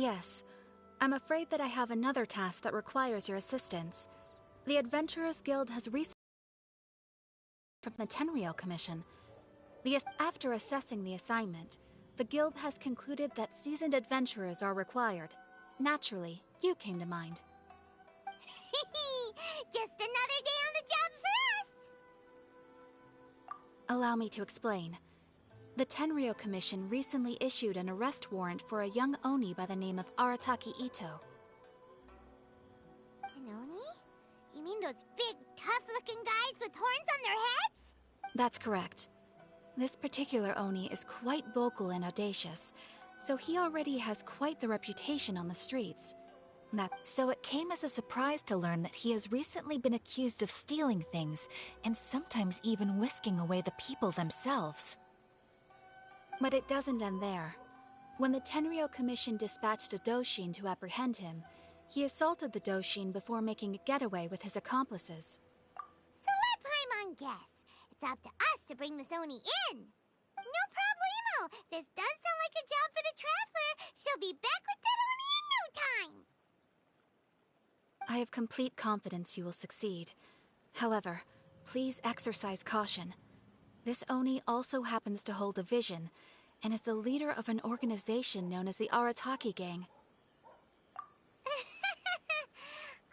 Yes. I'm afraid that I have another task that requires your assistance. The Adventurers Guild has recently from the Tenryou Commission. After assessing the assignment, the Guild has concluded that seasoned adventurers are required. Naturally, you came to mind. Just another day on the job for us! Allow me to explain. The Tenryou Commission recently issued an arrest warrant for a young Oni by the name of Arataki Ito. An Oni? You mean those big, tough-looking guys with horns on their heads? That's correct. This particular Oni is quite vocal and audacious, so he already has quite the reputation on the streets. So it came as a surprise to learn that he has recently been accused of stealing things, and sometimes even whisking away the people themselves. But it doesn't end there. When the Tenryou Commission dispatched a Doshin to apprehend him, he assaulted the Doshin before making a getaway with his accomplices. So let Paimon guess. It's up to us to bring this Oni in. No problemo! This does sound like a job for the Traveler. She'll be back with that Oni in no time! I have complete confidence you will succeed. However, please exercise caution. This Oni also happens to hold a vision, and is the leader of an organization known as the Arataki Gang.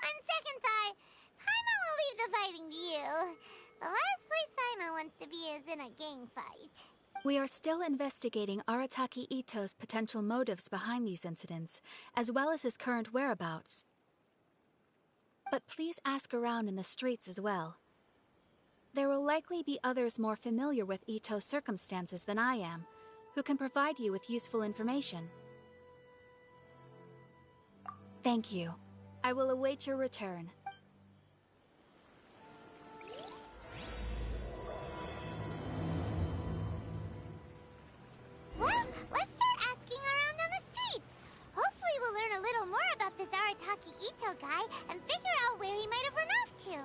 On second thought, Paimon will leave the fighting to you. The last place Paimon wants to be is in a gang fight. We are still investigating Arataki Ito's potential motives behind these incidents, as well as his current whereabouts. But please ask around in the streets as well. There will likely be others more familiar with Ito's circumstances than I am, who can provide you with useful information. Thank you. I will await your return. Well, let's start asking around on the streets. Hopefully we'll learn a little more about this Arataki Ito guy and figure out where he might have run off to.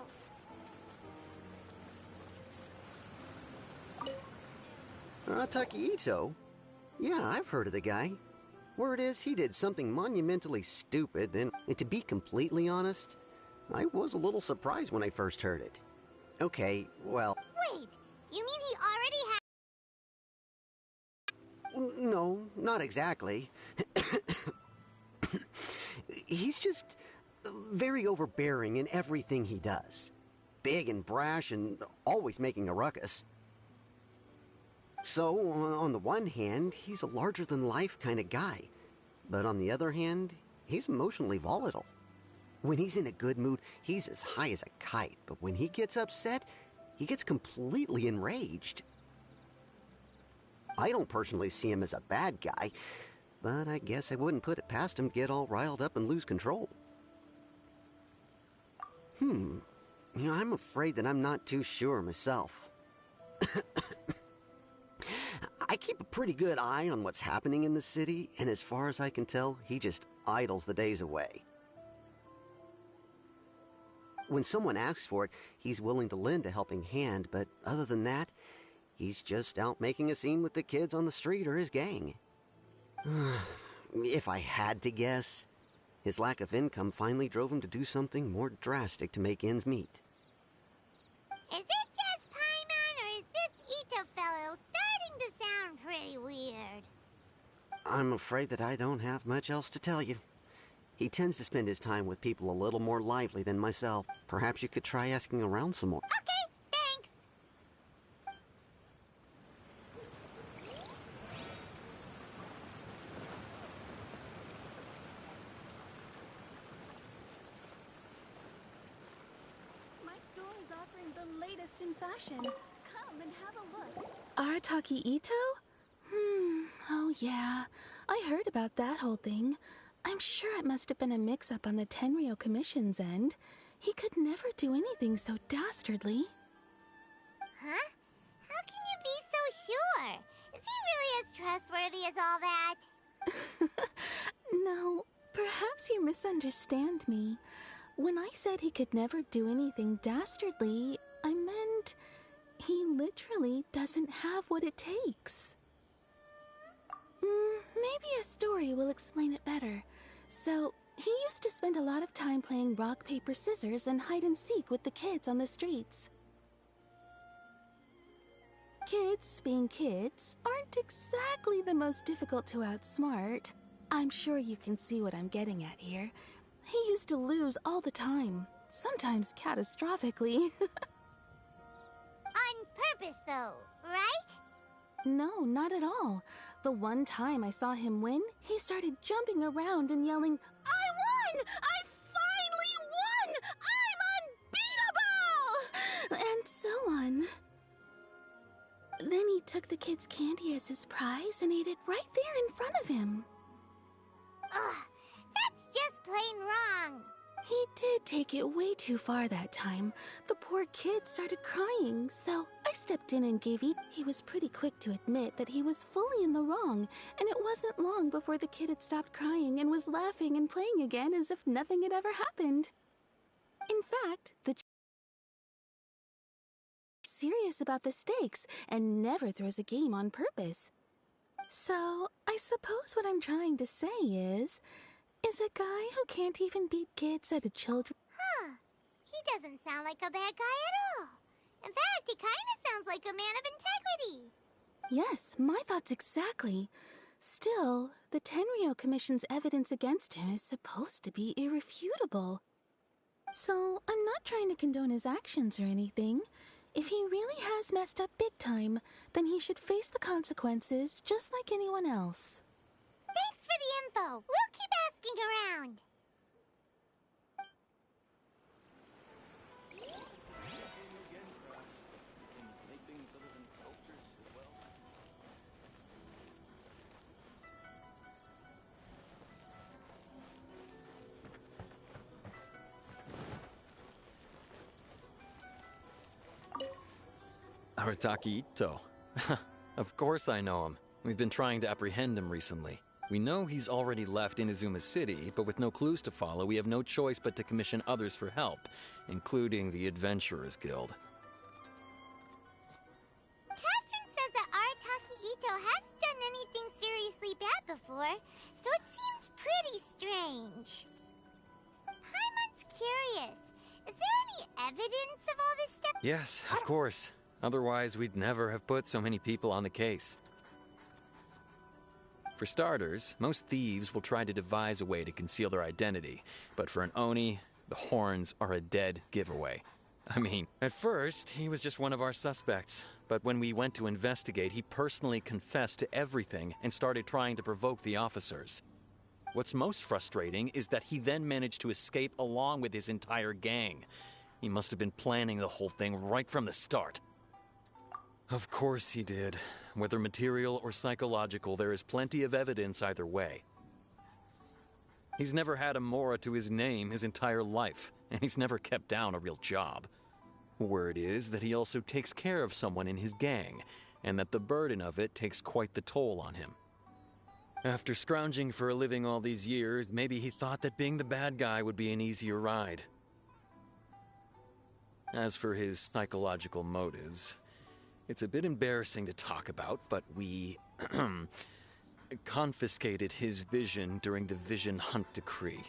Arataki Ito? Yeah, I've heard of the guy. Word is, he did something monumentally stupid, and to be completely honest, I was a little surprised when I first heard it. Okay, well... Wait, you mean he already had... No, not exactly. He's just very overbearing in everything he does. Big and brash and always making a ruckus. So, on the one hand, he's a larger-than-life kind of guy. But on the other hand, he's emotionally volatile. When he's in a good mood, he's as high as a kite. But when he gets upset, he gets completely enraged. I don't personally see him as a bad guy, but I guess I wouldn't put it past him to get all riled up and lose control. You know, I'm afraid that I'm not too sure myself. I keep a pretty good eye on what's happening in the city, and as far as I can tell, he just idles the days away. When someone asks for it, he's willing to lend a helping hand, but other than that, he's just out making a scene with the kids on the street or his gang. If I had to guess, his lack of income finally drove him to do something more drastic to make ends meet. Is it just Paimon, or is this Ito fellow starting to sound pretty weird? I'm afraid that I don't have much else to tell you. He tends to spend his time with people a little more lively than myself. Perhaps you could try asking around some more. Okay, thanks. My store is offering the latest in fashion. Come and have a look. Arataki Ito? Oh yeah. I heard about that whole thing. I'm sure it must have been a mix-up on the Tenryou Commission's end. He could never do anything so dastardly. Huh? How can you be so sure? Is he really as trustworthy as all that? No, perhaps you misunderstand me. When I said he could never do anything dastardly, I meant he literally doesn't have what it takes. Maybe a story will explain it better. So, he used to spend a lot of time playing rock, paper, scissors and hide and seek with the kids on the streets. Kids, being kids, aren't exactly the most difficult to outsmart. I'm sure you can see what I'm getting at here. He used to lose all the time, sometimes catastrophically. On purpose, though, right? No, not at all. The one time I saw him win, he started jumping around and yelling, "I won! I finally won! I'm unbeatable!" And so on. Then he took the kid's candy as his prize and ate it right there in front of him. Ugh, that's just plain wrong. He did take it way too far that time. The poor kid started crying, so I stepped in and gave each. He was pretty quick to admit that he was fully in the wrong, and it wasn't long before the kid had stopped crying and was laughing and playing again as if nothing had ever happened. In fact, the serious about the stakes and never throws a game on purpose. So, I suppose what I'm trying to say is a guy who can't even beat kids at a children. Huh. He doesn't sound like a bad guy at all. In fact, he kind of sounds like a man of integrity. Yes, my thoughts exactly. Still, the Tenryou Commission's evidence against him is supposed to be irrefutable. So, I'm not trying to condone his actions or anything. If he really has messed up big time, then he should face the consequences just like anyone else. Thanks for the info. We'll keep asking around. Arataki Ito. Of course I know him. We've been trying to apprehend him recently. We know he's already left Inazuma City, but with no clues to follow, we have no choice but to commission others for help, including the Adventurers Guild. Catherine says that Arataki Ito hasn't done anything seriously bad before, so it seems pretty strange. Paimon's curious. Is there any evidence of all this stuff? Yes, of course. Otherwise, we'd never have put so many people on the case. For starters, most thieves will try to devise a way to conceal their identity, but for an Oni, the horns are a dead giveaway. I mean, at first, he was just one of our suspects, but when we went to investigate, he personally confessed to everything and started trying to provoke the officers. What's most frustrating is that he then managed to escape along with his entire gang. He must have been planning the whole thing right from the start. Of course he did. Whether material or psychological, there is plenty of evidence either way. He's never had a Mora to his name his entire life, and he's never kept down a real job. Word is that he also takes care of someone in his gang, and that the burden of it takes quite the toll on him. After scrounging for a living all these years, maybe he thought that being the bad guy would be an easier ride. As for his psychological motives, it's a bit embarrassing to talk about, but we confiscated his vision during the Vision Hunt Decree.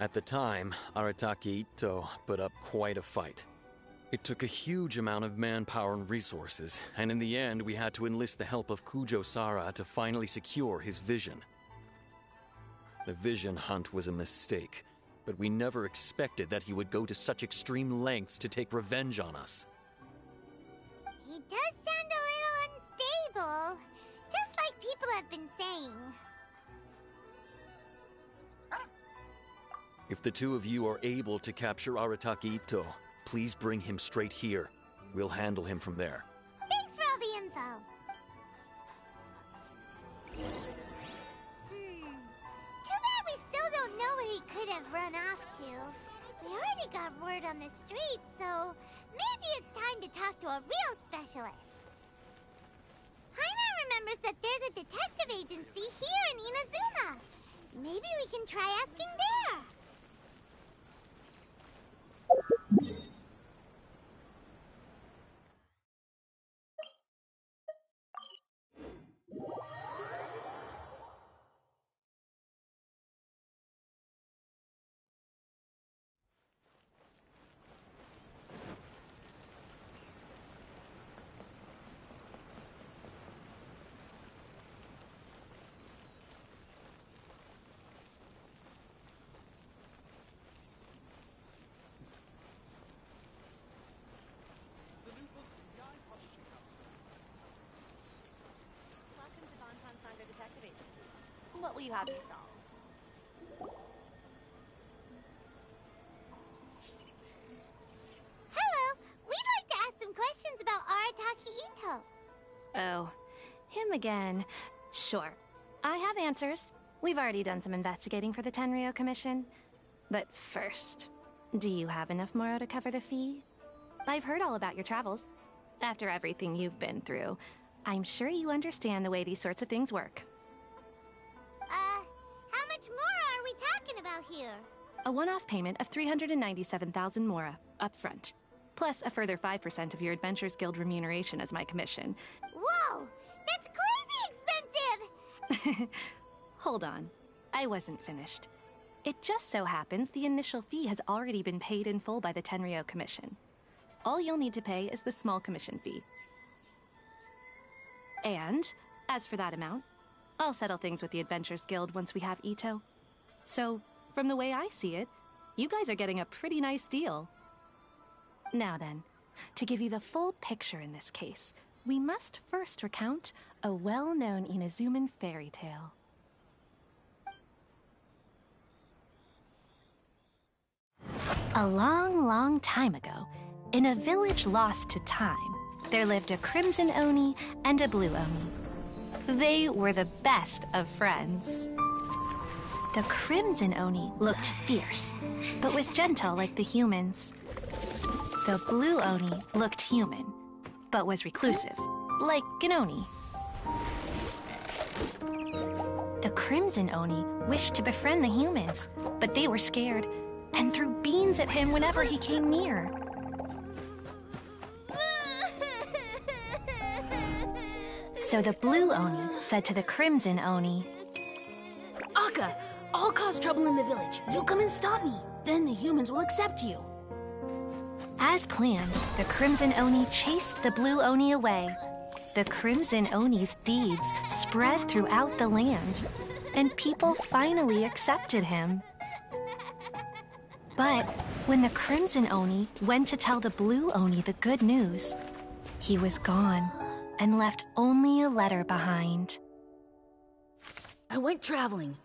At the time, Arataki Ito put up quite a fight. It took a huge amount of manpower and resources, and in the end we had to enlist the help of Kujo-Sara to finally secure his vision. The Vision Hunt was a mistake, but we never expected that he would go to such extreme lengths to take revenge on us. He does sound a little unstable, just like people have been saying. If the two of you are able to capture Arataki Ito, please bring him straight here. We'll handle him from there. Thanks for all the info. Too bad we still don't know where he could have run off to. We already got word on the street, so maybe it's time to talk to a real specialist. Paimon remembers that there's a detective agency here in Inazuma. Maybe we can try asking there. you have me solved. Hello, we'd like to ask some questions about Arataki Ito. Oh, him again. Sure. I have answers. We've already done some investigating for the Tenryo Commission. But first, do you have enough Moro to cover the fee? I've heard all about your travels. After everything you've been through, I'm sure you understand the way these sorts of things work. How much more are we talking about here? A one-off payment of 397,000 Mora, up front. Plus a further 5% of your Adventures Guild remuneration as my commission. Whoa! That's crazy expensive! Hold on. I wasn't finished. It just so happens the initial fee has already been paid in full by the Tenryo Commission. All you'll need to pay is the small commission fee. And, as for that amount, I'll settle things with the Adventures Guild once we have Ito. So, from the way I see it, you guys are getting a pretty nice deal. Now then, to give you the full picture in this case, we must first recount a well-known Inazuman fairy tale. A long, long time ago, in a village lost to time, there lived a Crimson Oni and a Blue Oni. They were the best of friends. The Crimson Oni looked fierce, but was gentle like the humans. The Blue Oni looked human, but was reclusive, like an Oni. The Crimson Oni wished to befriend the humans, but they were scared and threw beans at him whenever he came near. So the Blue Oni said to the Crimson Oni, Akka, I'll cause trouble in the village. You come and stop me. Then the humans will accept you. As planned, the Crimson Oni chased the Blue Oni away. The Crimson Oni's deeds spread throughout the land, and people finally accepted him. But when the Crimson Oni went to tell the Blue Oni the good news, he was gone and left only a letter behind. I went traveling.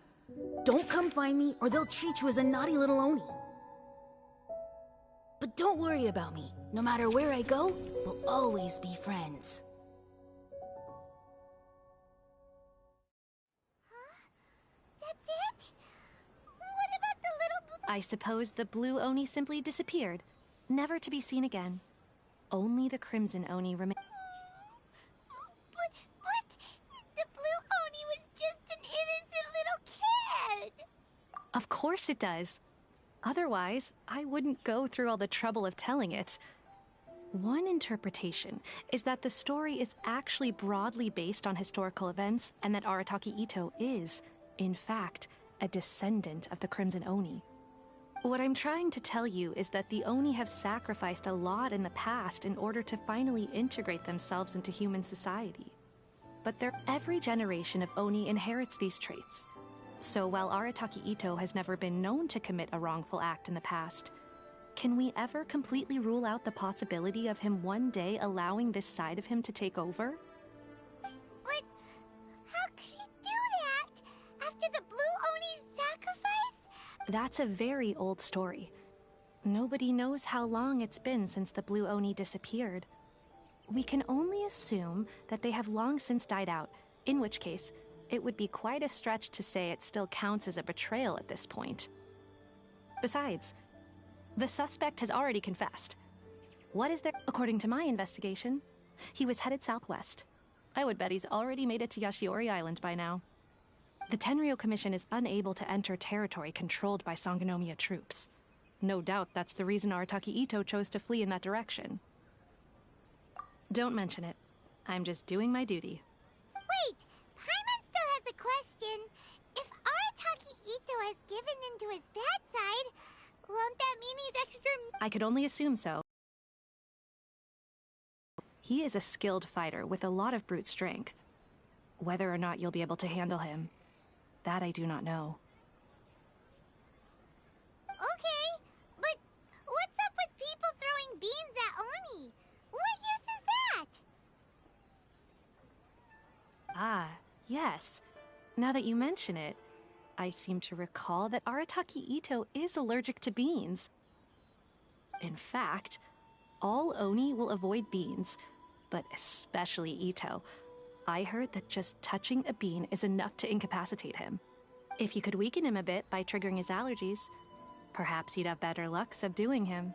Don't come find me or they'll treat you as a naughty little Oni. But don't worry about me. No matter where I go, we'll always be friends. That's it? What about the little I suppose the Blue Oni simply disappeared, never to be seen again. Only the Crimson Oni remained. But the Blue Oni was just an innocent little kid! Of course it does. Otherwise, I wouldn't go through all the trouble of telling it. One interpretation is that the story is actually broadly based on historical events and that Arataki Ito is, in fact, a descendant of the Crimson Oni. What I'm trying to tell you is that the Oni have sacrificed a lot in the past in order to finally integrate themselves into human society. But every generation of Oni inherits these traits. So while Arataki Ito has never been known to commit a wrongful act in the past, can we ever completely rule out the possibility of him one day allowing this side of him to take over? But how could he do that? After the Blue Oni's sacrifice? That's a very old story. Nobody knows how long it's been since the Blue Oni disappeared. We can only assume that they have long since died out, in which case, it would be quite a stretch to say it still counts as a betrayal at this point. Besides, the suspect has already confessed. What is there? According to my investigation, he was headed southwest. I would bet he's already made it to Yashiori Island by now. The Tenryo Commission is unable to enter territory controlled by Sangonomiya troops. No doubt that's the reason Arataki Ito chose to flee in that direction. Don't mention it. I'm just doing my duty. Wait! Paimon still has a question. If Arataki Ito has given into his bad side, won't that mean he's extra... I could only assume so. He is a skilled fighter with a lot of brute strength. Whether or not you'll be able to handle him, that I do not know. Okay, but what's up with people throwing beans at Oni? What use is that? Ah, yes. Now that you mention it, I seem to recall that Arataki Ito is allergic to beans. In fact, all Oni will avoid beans, but especially Ito. I heard that just touching a bean is enough to incapacitate him. If you could weaken him a bit by triggering his allergies, perhaps you'd have better luck subduing him.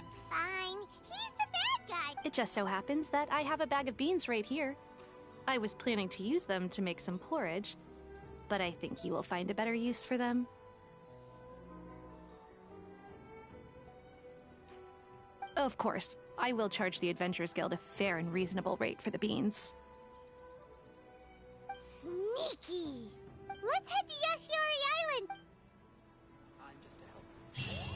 It's fine. He's the bad guy. It just so happens that I have a bag of beans right here. I was planning to use them to make some porridge, but I think you will find a better use for them. Of course, I will charge the Adventurers Guild a fair and reasonable rate for the beans. Sneaky. Let's head to Yashiori Island. I'm just a helper.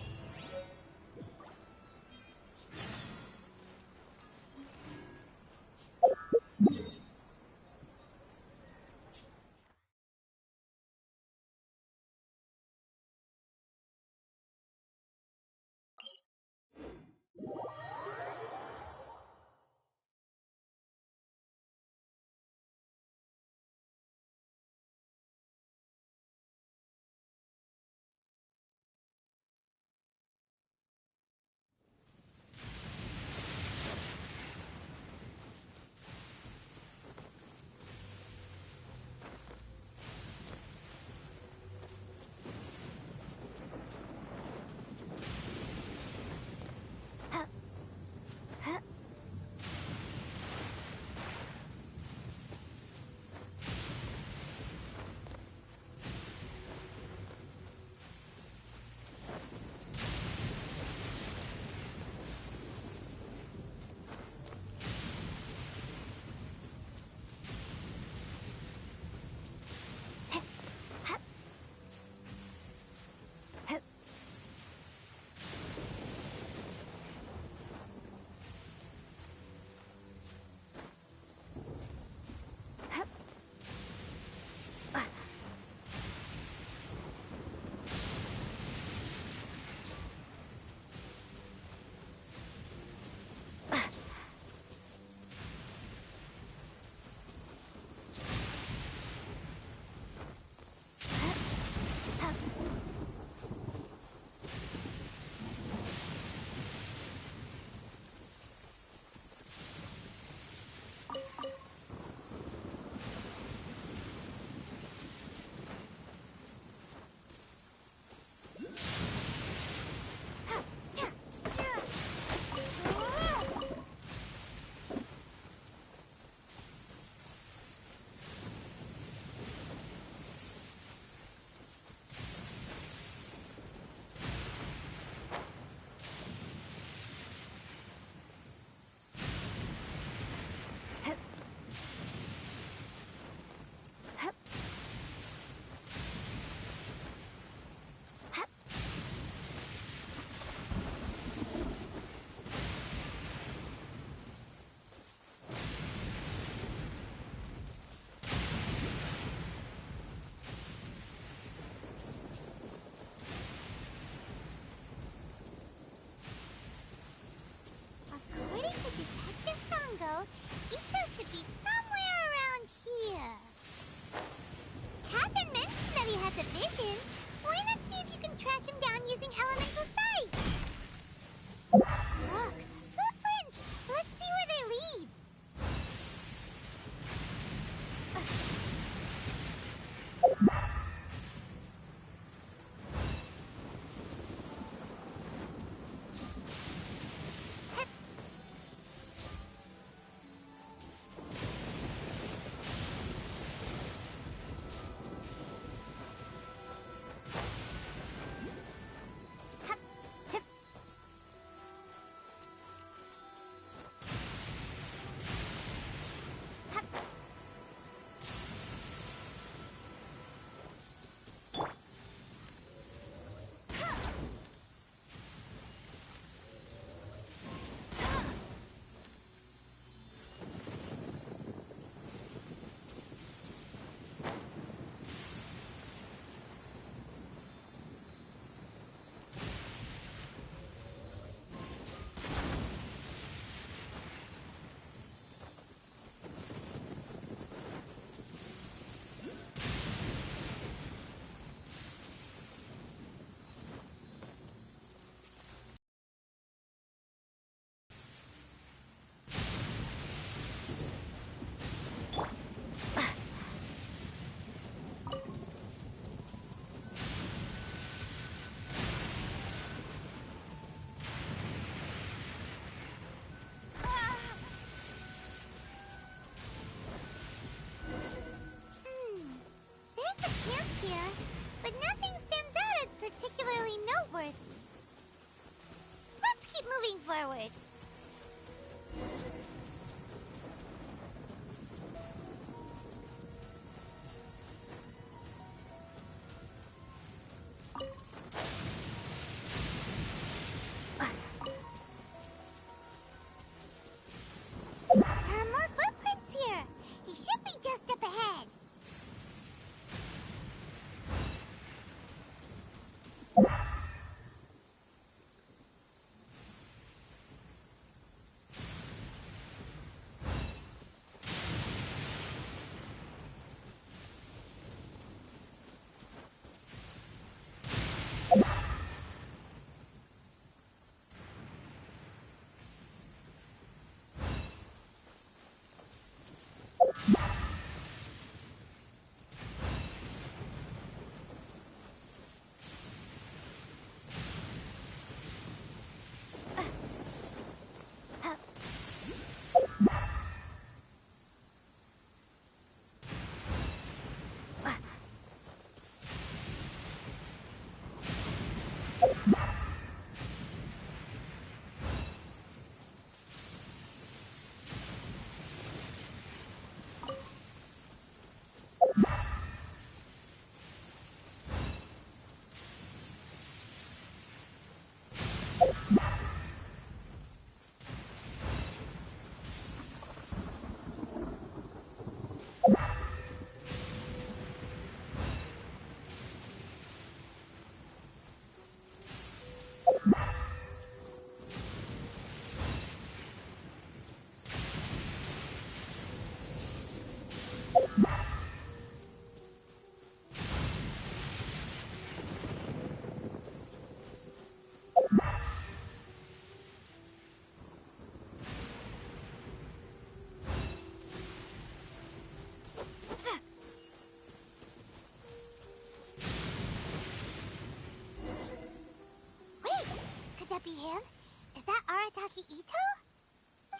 Ito?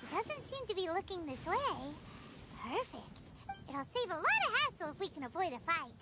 He doesn't seem to be looking this way. Perfect. It'll save a lot of hassle if we can avoid a fight.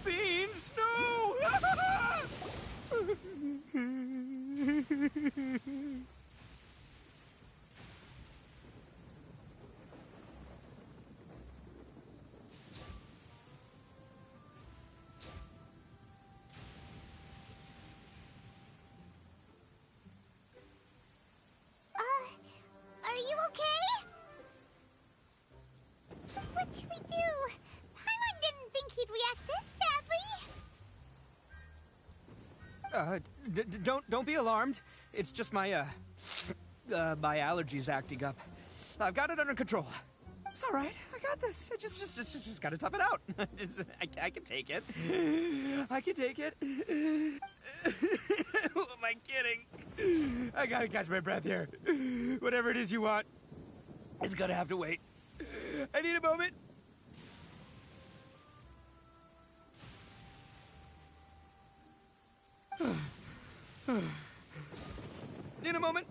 Beans, no! Are you okay? What should we do? Paimon didn't think he'd react this badly. Don't be alarmed. It's just my my allergies acting up. I've got it under control. It's all right. I got this. I just gotta tough it out. I can take it. I can take it. Who am I kidding? I gotta catch my breath here. Whatever it is you want, it's gonna have to wait. I need a moment. Need a moment.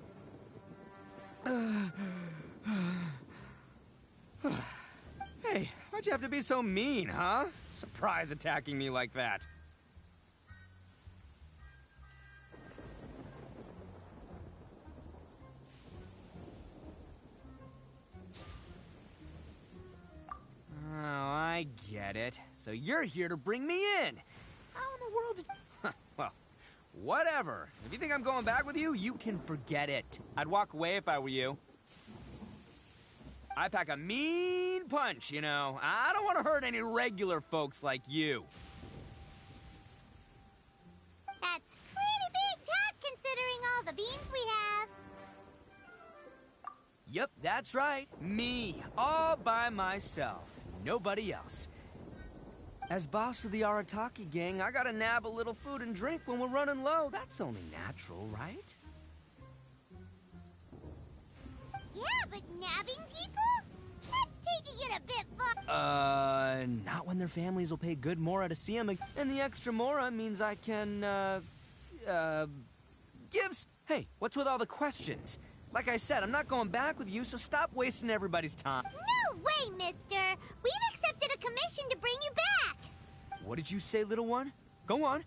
Hey, why'd you have to be so mean, huh? Surprise attacking me like that. Oh, I get it. So you're here to bring me in. How in the world did... Well, whatever. If you think I'm going back with you, you can forget it. I'd walk away if I were you. I pack a mean punch, you know. I don't want to hurt any regular folks like you. That's pretty big talk considering all the beans we have. Yep, that's right. Me, all by myself. Nobody else. As boss of the Arataki gang, I gotta nab a little food and drink when we're running low. That's only natural, right? Yeah, but nabbing people? That's taking it a bit far. Not when their families will pay good mora to see them, and the extra mora means I can, give. Hey, what's with all the questions? Like I said, I'm not going back with you, so stop wasting everybody's time. No way, mister! We've accepted a commission to bring you back! What did you say, little one? Go on.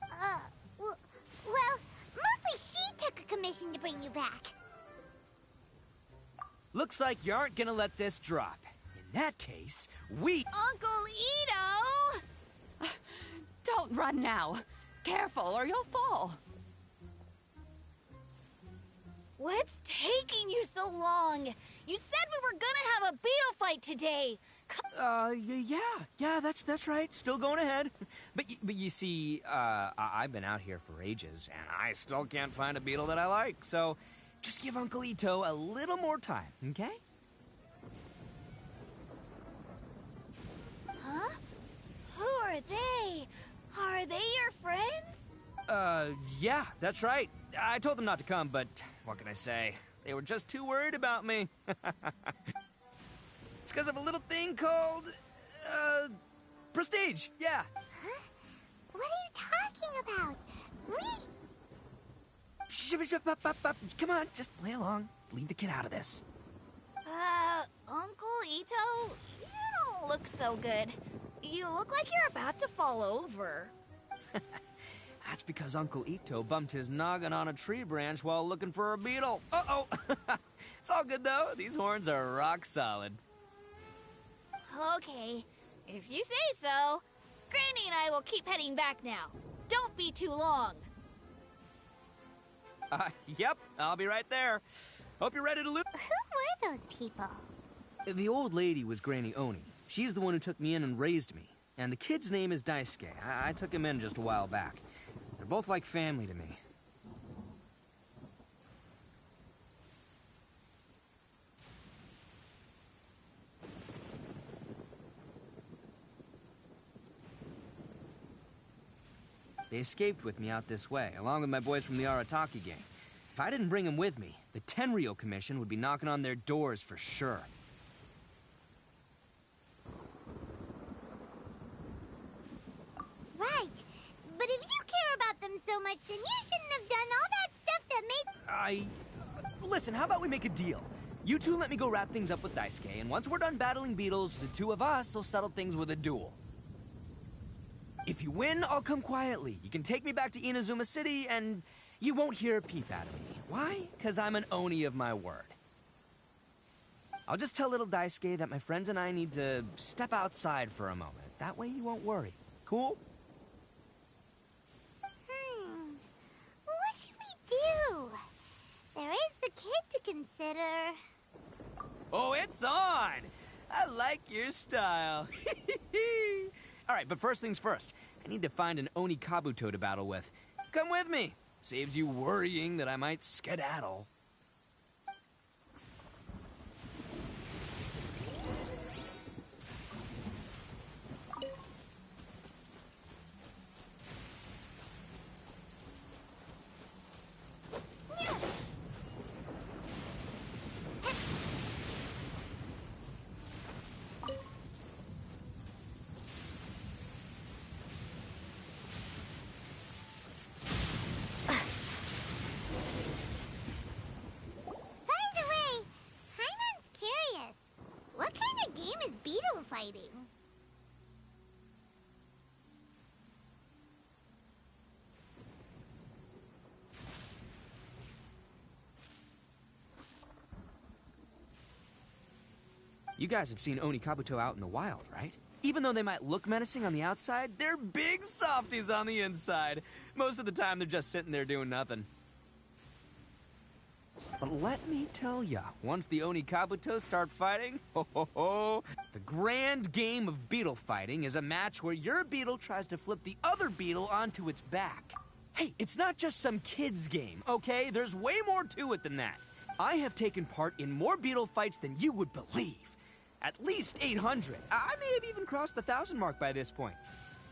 Well, mostly she took a commission to bring you back. Looks like you aren't gonna let this drop. In that case, Uncle Ito! Don't run now. Careful or you'll fall. What's taking you so long? You said we were gonna have a beetle fight today. Yeah, that's right. Still going ahead. But you see, I've been out here for ages, and I still can't find a beetle that I like, so just give Uncle Ito a little more time, okay? Huh? Who are they? Are they your friends? Yeah, that's right. I told them not to come, but what can I say? They were just too worried about me. It's because of a little thing called, prestige, yeah. Huh? What are you talking about? Come on, just play along. Leave the kid out of this. Uncle Ito, you don't look so good. You look like you're about to fall over. That's because Uncle Ito bumped his noggin on a tree branch while looking for a beetle. Uh-oh. It's all good, though. These horns are rock solid. Okay, if you say so. Granny and I will keep heading back now. Don't be too long. Yep, I'll be right there. Hope you're ready to loot. Who were those people? The old lady was Granny Oni. She's the one who took me in and raised me. And the kid's name is Daisuke. I took him in just a while back. They're both like family to me. They escaped with me out this way, along with my boys from the Arataki gang. If I didn't bring them with me, the Tenryo Commission would be knocking on their doors for sure. Right. But if you care about them so much, then you shouldn't have done all that stuff that made... Listen, how about we make a deal? You two let me go wrap things up with Daisuke, and once we're done battling beetles, the two of us will settle things with a duel. If you win, I'll come quietly. You can take me back to Inazuma City, and you won't hear a peep out of me. Why? Because I'm an Oni of my word. I'll just tell little Daisuke that my friends and I need to step outside for a moment. That way you won't worry. Cool? What should we do? There is the kid to consider. Oh, it's on! I like your style. All right, but first things first. I need to find an Oni Kabuto to battle with. Come with me. Saves you worrying that I might skedaddle. Fighting. You guys have seen Oni Kabuto out in the wild, right? Even though they might look menacing on the outside, they're big softies on the inside. Most of the time, they're just sitting there doing nothing. But let me tell ya, once the Oni Kabuto start fighting, the grand game of beetle fighting is a match where your beetle tries to flip the other beetle onto its back. Hey, it's not just some kid's game, okay? There's way more to it than that. I have taken part in more beetle fights than you would believe. At least 800. I may have even crossed the 1,000 mark by this point.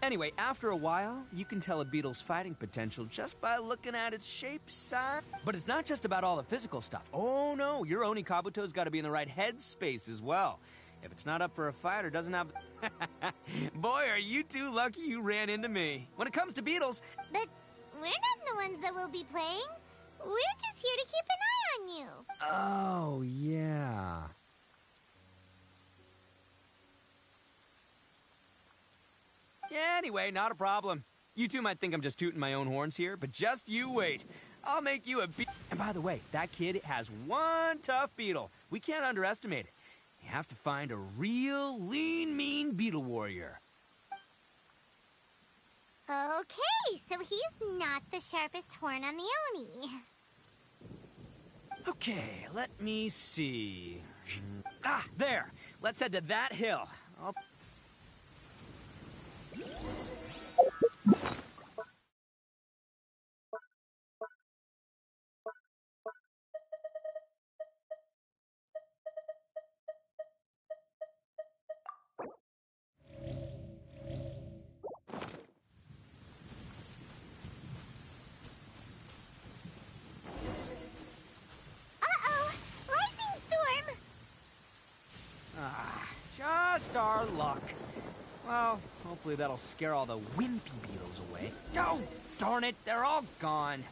Anyway, after a while, you can tell a beetle's fighting potential just by looking at its shape, size. But it's not just about all the physical stuff. Oh no, your Oni Kabuto's got to be in the right headspace as well. If it's not up for a fight or doesn't have... Boy, are you two lucky you ran into me. When it comes to beetles... But we're not the ones that will be playing. We're just here to keep an eye on you. Oh, yeah. Yeah, anyway, not a problem. You two might think I'm just tooting my own horns here, but just you wait. I'll make you a And by the way, that kid has one tough beetle. We can't underestimate it. You have to find a real lean, mean beetle warrior. Okay, so he's not the sharpest horn on the Oni. Okay, let me see. Ah, there. Let's head to that hill. Uh-oh! Lightning storm! Just our luck. Well, hopefully that'll scare all the wimpy beetles away. Oh, darn it, they're all gone.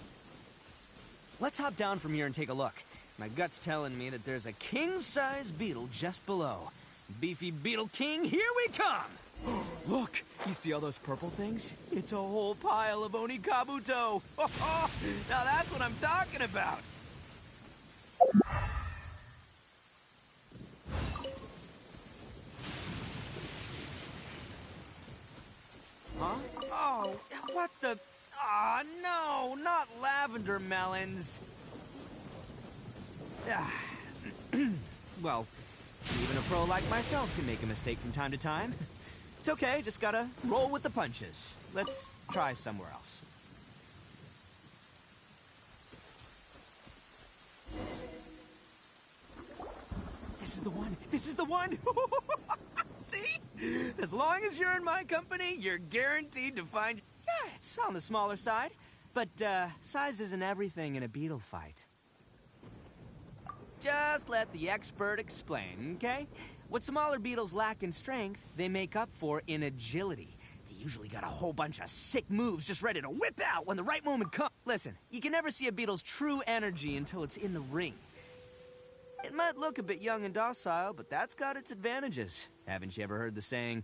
Let's hop down from here and take a look. My gut's telling me that there's a king-size beetle just below. Beefy Beetle King, here we come! Look, you see all those purple things? It's a whole pile of Oni Kabuto. Now that's what I'm talking about. Huh? Oh, what the... Ah, no, not lavender melons. Well, even a pro like myself can make a mistake from time to time. It's okay, just gotta roll with the punches. Let's try somewhere else. This is the one! This is the one! See? As long as you're in my company, you're guaranteed to find... Yeah, it's on the smaller side. But, size isn't everything in a beetle fight. Just let the expert explain, okay? What smaller beetles lack in strength, they make up for in agility. They usually got a whole bunch of sick moves just ready to whip out when the right moment comes. Listen, you can never see a beetle's true energy until it's in the ring. It might look a bit young and docile, but that's got its advantages. Haven't you ever heard the saying,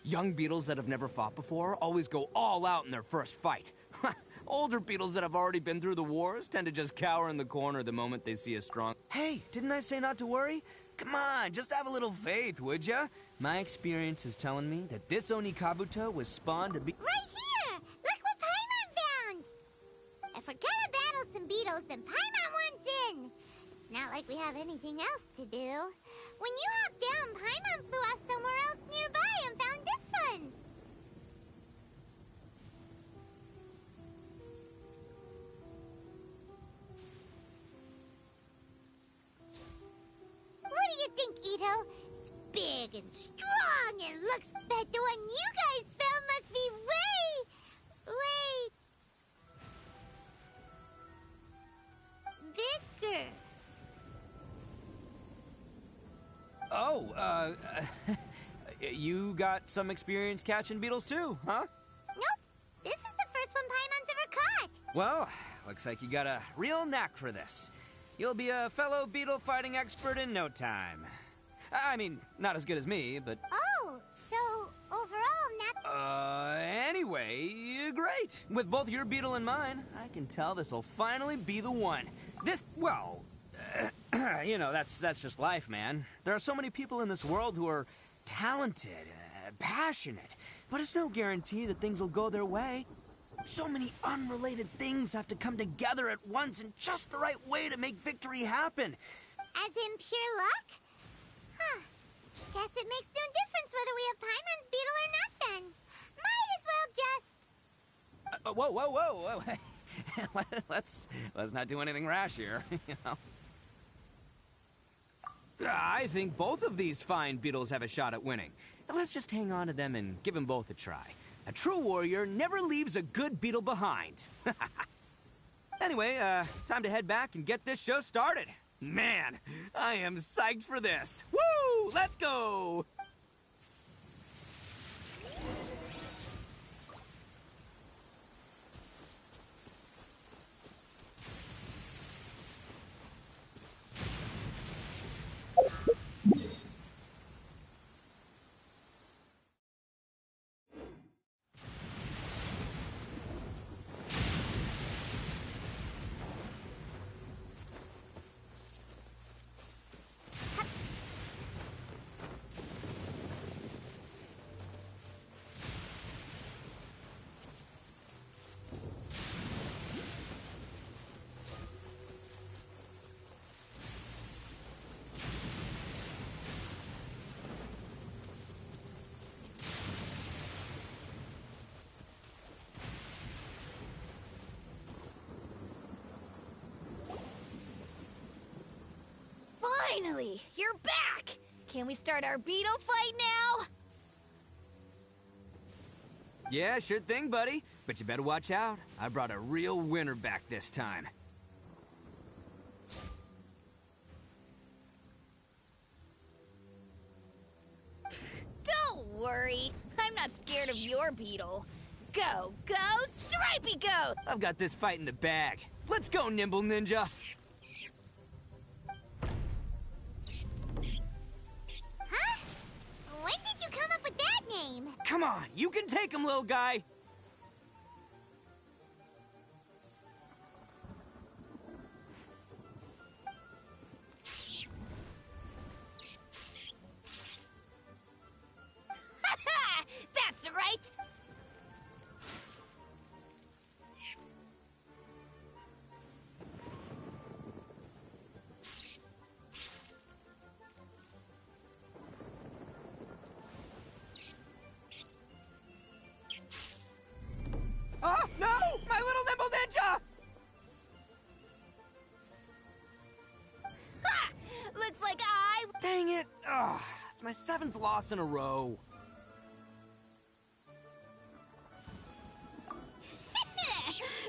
young beetles that have never fought before always go all out in their first fight? Older beetles that have already been through the wars tend to just cower in the corner the moment they see a strong... Hey, didn't I say not to worry? Come on, just have a little faith, would ya? My experience is telling me that this Oni Kabuto was spawned to be... Right here! Look what Paimon found! If we're gonna battle some beetles, then Paimon wants in! It's not like we have anything else to do. When you hopped down, Paimon flew off somewhere else nearby and found this one! What do you think, Ito? It's big and strong and looks... But the one you guys found must be bigger. Oh, you got some experience catching beetles too, huh? Nope. This is the first one Paimon's ever caught. Well, looks like you got a real knack for this. You'll be a fellow beetle fighting expert in no time. I mean, not as good as me, but... Oh, so overall not... Anyway, great. With both your beetle and mine, I can tell this'll finally be the one. This, well... you know, that's just life, man. There are so many people in this world who are talented, passionate, but it's no guarantee that things will go their way. So many unrelated things have to come together at once in just the right way to make victory happen. As in pure luck? Huh. Guess it makes no difference whether we have Paimon's beetle or not then. Might as well just... Whoa. let's not do anything rash here, you know. I think both of these fine beetles have a shot at winning. Let's just hang on to them and give them both a try. A true warrior never leaves a good beetle behind. Anyway, time to head back and get this show started. Man, I am psyched for this. Woo! Let's go! Finally, you're back! Can we start our beetle fight now? Yeah, sure thing, buddy. But you better watch out. I brought a real winner back this time. Don't worry. I'm not scared of your beetle. Go, go, Stripey Goat! I've got this fight in the bag. Let's go, Nimble Ninja. Huh? When did you come up with that name? Come on, you can take him, little guy. That's right! Oh, no! My little Nimble Ninja! Ha! Looks like I... Dang it! Ugh, it's my 7th loss in a row.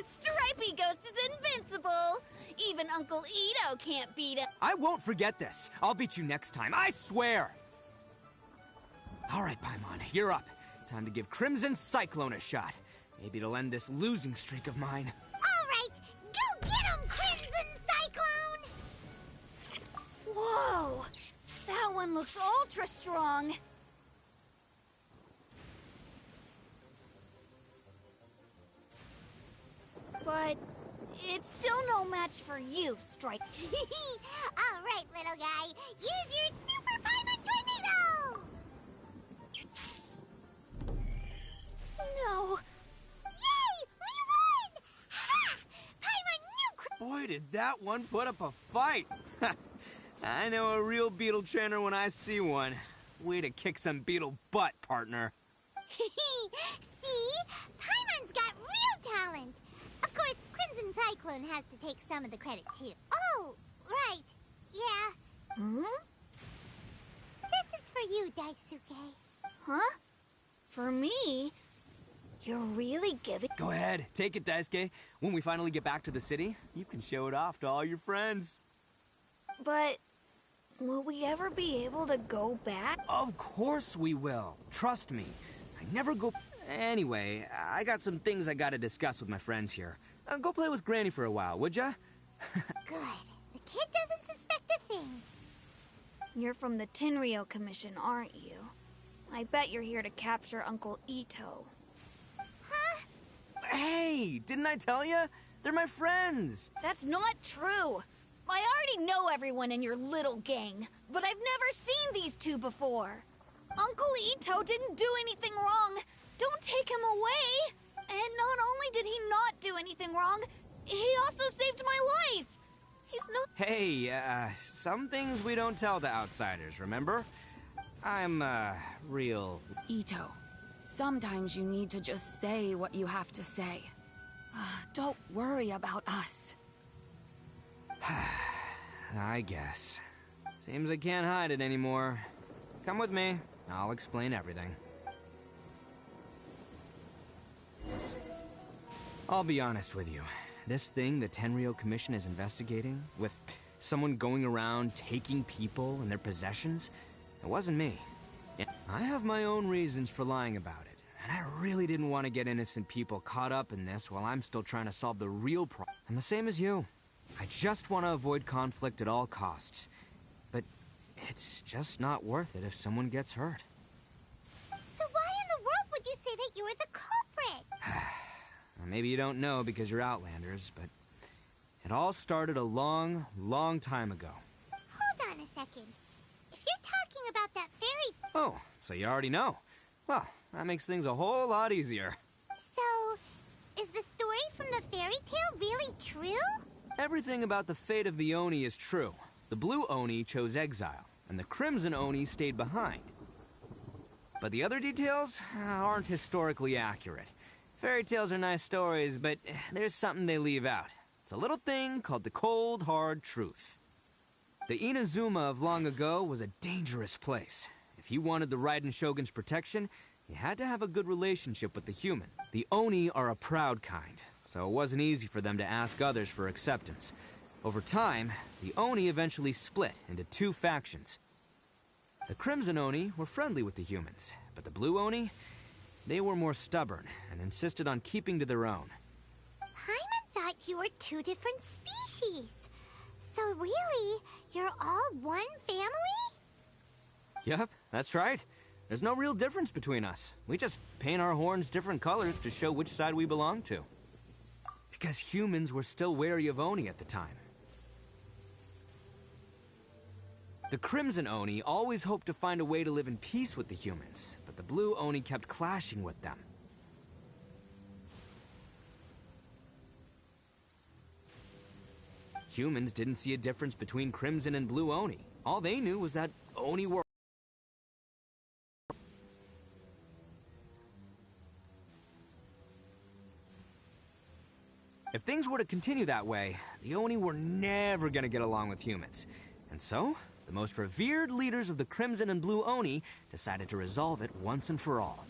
Stripey Ghost is invincible! Even Uncle Ito can't beat him. I won't forget this. I'll beat you next time, I swear! All right, Paimon, you're up. Time to give Crimson Cyclone a shot. Maybe it'll end this losing streak of mine. All right, go get him, Crimson Cyclone! Whoa! That one looks ultra strong. But it's still no match for you, Strike. All right, little guy. Use your Super Paimon Tornado! No. Yay! We won! Ha! Paimon Boy, did that one put up a fight. I know a real beetle trainer when I see one. Way to kick some beetle butt, partner. See? Paimon's got real talent. Of course, Crimson Cyclone has to take some of the credit, too. Oh, right. Yeah. Hmm? This is for you, Daisuke. Huh? For me? You're really giving... Go ahead, take it, Daisuke. When we finally get back to the city, you can show it off to all your friends. But... will we ever be able to go back? Of course we will. Trust me. I never go... Anyway, I got some things I gotta discuss with my friends here. Go play with Granny for a while, would ya? Good. The kid doesn't suspect a thing. You're from the Tenryou Commission, aren't you? I bet you're here to capture Uncle Ito. Huh? Hey, didn't I tell ya? They're my friends. That's not true. I already know everyone in your little gang, but I've never seen these two before. Uncle Ito didn't do anything wrong. Don't take him away. And not only did he not do anything wrong, he also saved my life. He's not... Hey, some things we don't tell to outsiders, remember? I'm, real... Ito, sometimes you need to just say what you have to say. Don't worry about us. I guess. Seems I can't hide it anymore. Come with me. I'll explain everything. I'll be honest with you. This thing the Tenryou Commission is investigating, with Someone going around taking people and their possessions? It wasn't me. Yeah, I have my own reasons for lying about it, and I really didn't want to get innocent people caught up in this while I'm still trying to solve the real problem. I'm the same as you. I just want to avoid conflict at all costs. But it's just not worth it if someone gets hurt. So why in the world would you say that you were the culprit? Well, maybe you don't know because you're Outlanders, but it all started a long, long time ago. Hold on a second. If you're talking about that fairy... Oh, so you already know. Well, that makes things a whole lot easier. So, is the story from the fairy tale really true? Everything about the fate of the Oni is true. The Blue Oni chose exile, and the Crimson Oni stayed behind. But the other details aren't historically accurate. Fairy tales are nice stories, but there's something they leave out. It's a little thing called the cold, hard truth. The Inazuma of long ago was a dangerous place. If you wanted the Raiden Shogun's protection, you had to have a good relationship with the human. The Oni are a proud kind, so it wasn't easy for them to ask others for acceptance. Over time, the Oni eventually split into two factions. The Crimson Oni were friendly with the humans, but the Blue Oni, they were more stubborn and insisted on keeping to their own. Paimon thought you were two different species. So really, you're all one family? Yep, that's right. There's no real difference between us. We just paint our horns different colors to show which side we belong to. Because humans were still wary of Oni at the time. The Crimson Oni always hoped to find a way to live in peace with the humans, but the Blue Oni kept clashing with them. Humans didn't see a difference between Crimson and Blue Oni. All they knew was that Oni were... If things were to continue that way, the Oni were never gonna get along with humans. And so, the most revered leaders of the Crimson and Blue Oni decided to resolve it once and for all.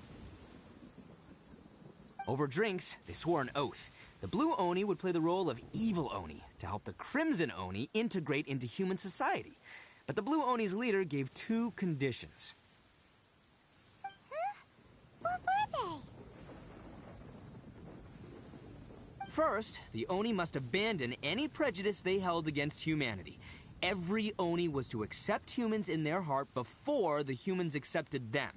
Over drinks, they swore an oath. The Blue Oni would play the role of evil Oni to help the Crimson Oni integrate into human society. But the Blue Oni's leader gave two conditions. Huh? What were they? First, the Oni must abandon any prejudice they held against humanity. Every Oni was to accept humans in their heart before the humans accepted them.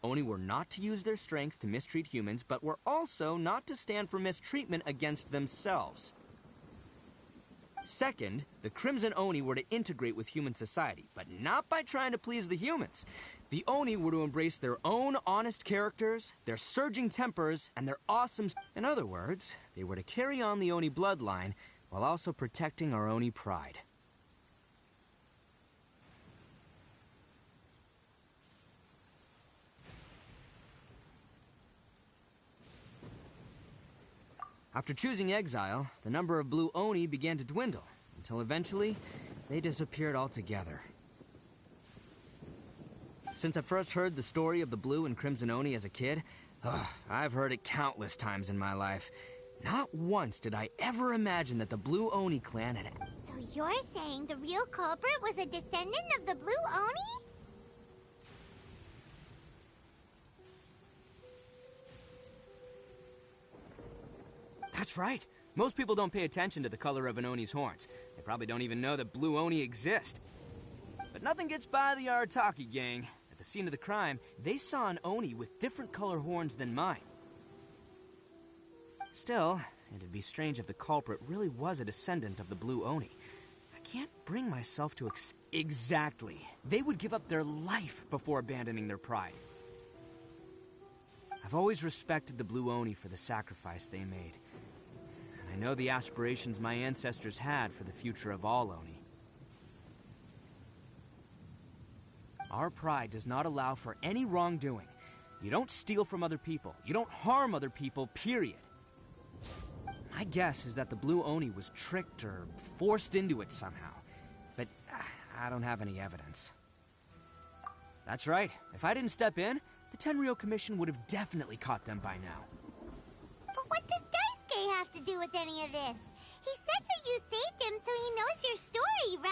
Oni were not to use their strength to mistreat humans, but were also not to stand for mistreatment against themselves. Second, the Crimson Oni were to integrate with human society, but not by trying to please the humans. The Oni were to embrace their own honest characters, their surging tempers, and their awesome... In other words, they were to carry on the Oni bloodline while also protecting our Oni pride. After choosing exile, the number of Blue Oni began to dwindle, until eventually, they disappeared altogether. Since I first heard the story of the Blue and Crimson Oni as a kid, I've heard it countless times in my life. Not once did I ever imagine that the Blue Oni clan had... So you're saying the real culprit was a descendant of the Blue Oni? That's right. Most people don't pay attention to the color of an Oni's horns. They probably don't even know that Blue Oni exist. But nothing gets by the Arataki gang. At the scene of the crime, they saw an Oni with different color horns than mine. Still, it'd be strange if the culprit really was a descendant of the Blue Oni. I can't bring myself to Exactly. They would give up their life before abandoning their pride. I've always respected the Blue Oni for the sacrifice they made. I know the aspirations my ancestors had for the future of all Oni. Our pride does not allow for any wrongdoing. You don't steal from other people. You don't harm other people, period. My guess is that the Blue Oni was tricked or forced into it somehow. But I don't have any evidence. That's right. If I didn't step in, the Tenryou Commission would have definitely caught them by now. But what does Daisuke have to do with any of this? He said that you saved him so he knows your story,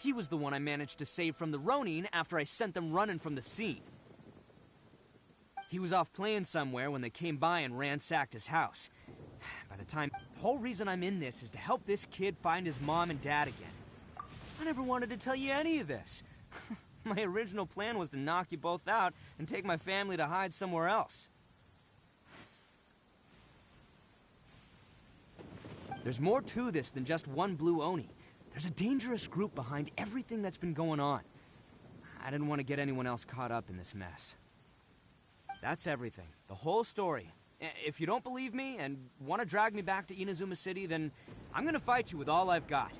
He was the one I managed to save from the Ronin after I sent them running from the scene. He was off playing somewhere when they came by and ransacked his house. By the time... The whole reason I'm in this is to help this kid find his mom and dad again. I never wanted to tell you any of this. My original plan was to knock you both out and take my family to hide somewhere else. There's more to this than just one blue Oni. There's a dangerous group behind everything that's been going on. I didn't want to get anyone else caught up in this mess. That's everything. The whole story. If you don't believe me and want to drag me back to Inazuma City, then I'm gonna fight you with all I've got.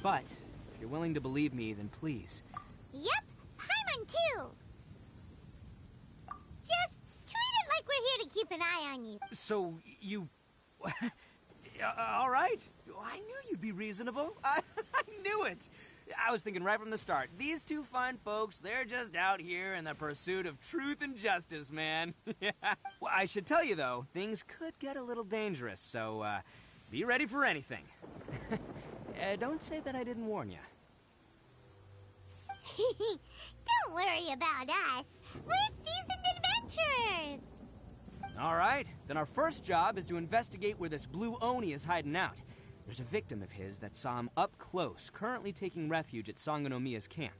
But if you're willing to believe me, then please. Yep, Paimon too. Just treat it like we're here to keep an eye on you. So, you... all right. I knew you'd be reasonable. I knew it. I was thinking right from the start. These two fine folks, they're just out here in the pursuit of truth and justice, man. Well, I should tell you, though, things could get a little dangerous, so be ready for anything. Don't say that I didn't warn you. Don't worry about us. We're seasoned adventurers. All right, then our first job is to investigate where this blue Oni is hiding out. There's a victim of his that saw him up close, currently taking refuge at Sangonomiya's camp.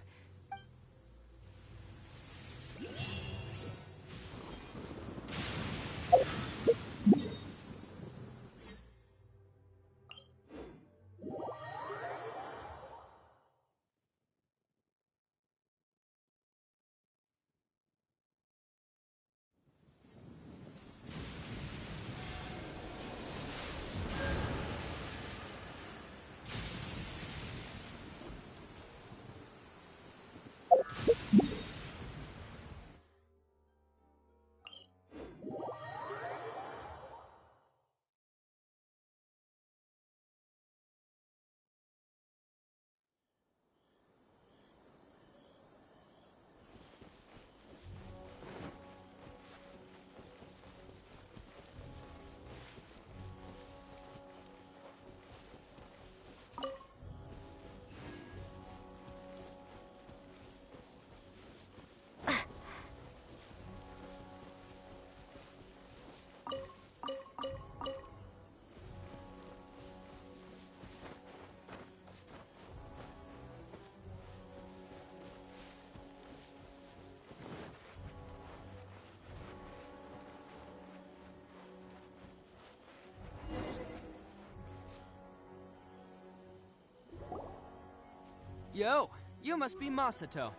Yo, you must be Masato.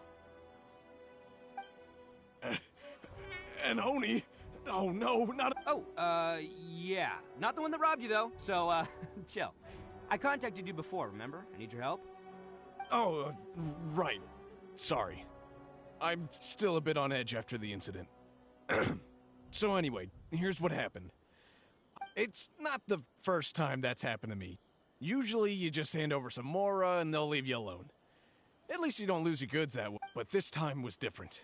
An Oni? Oh no, not a— Oh, yeah. Not the one that robbed you, though, so, chill. I contacted you before, remember? I need your help. Oh, right. Sorry. I'm still a bit on edge after the incident. So anyway, here's what happened. It's not the first time that's happened to me. Usually you just hand over some Mora and they'll leave you alone. At least you don't lose your goods that way. But this time was different.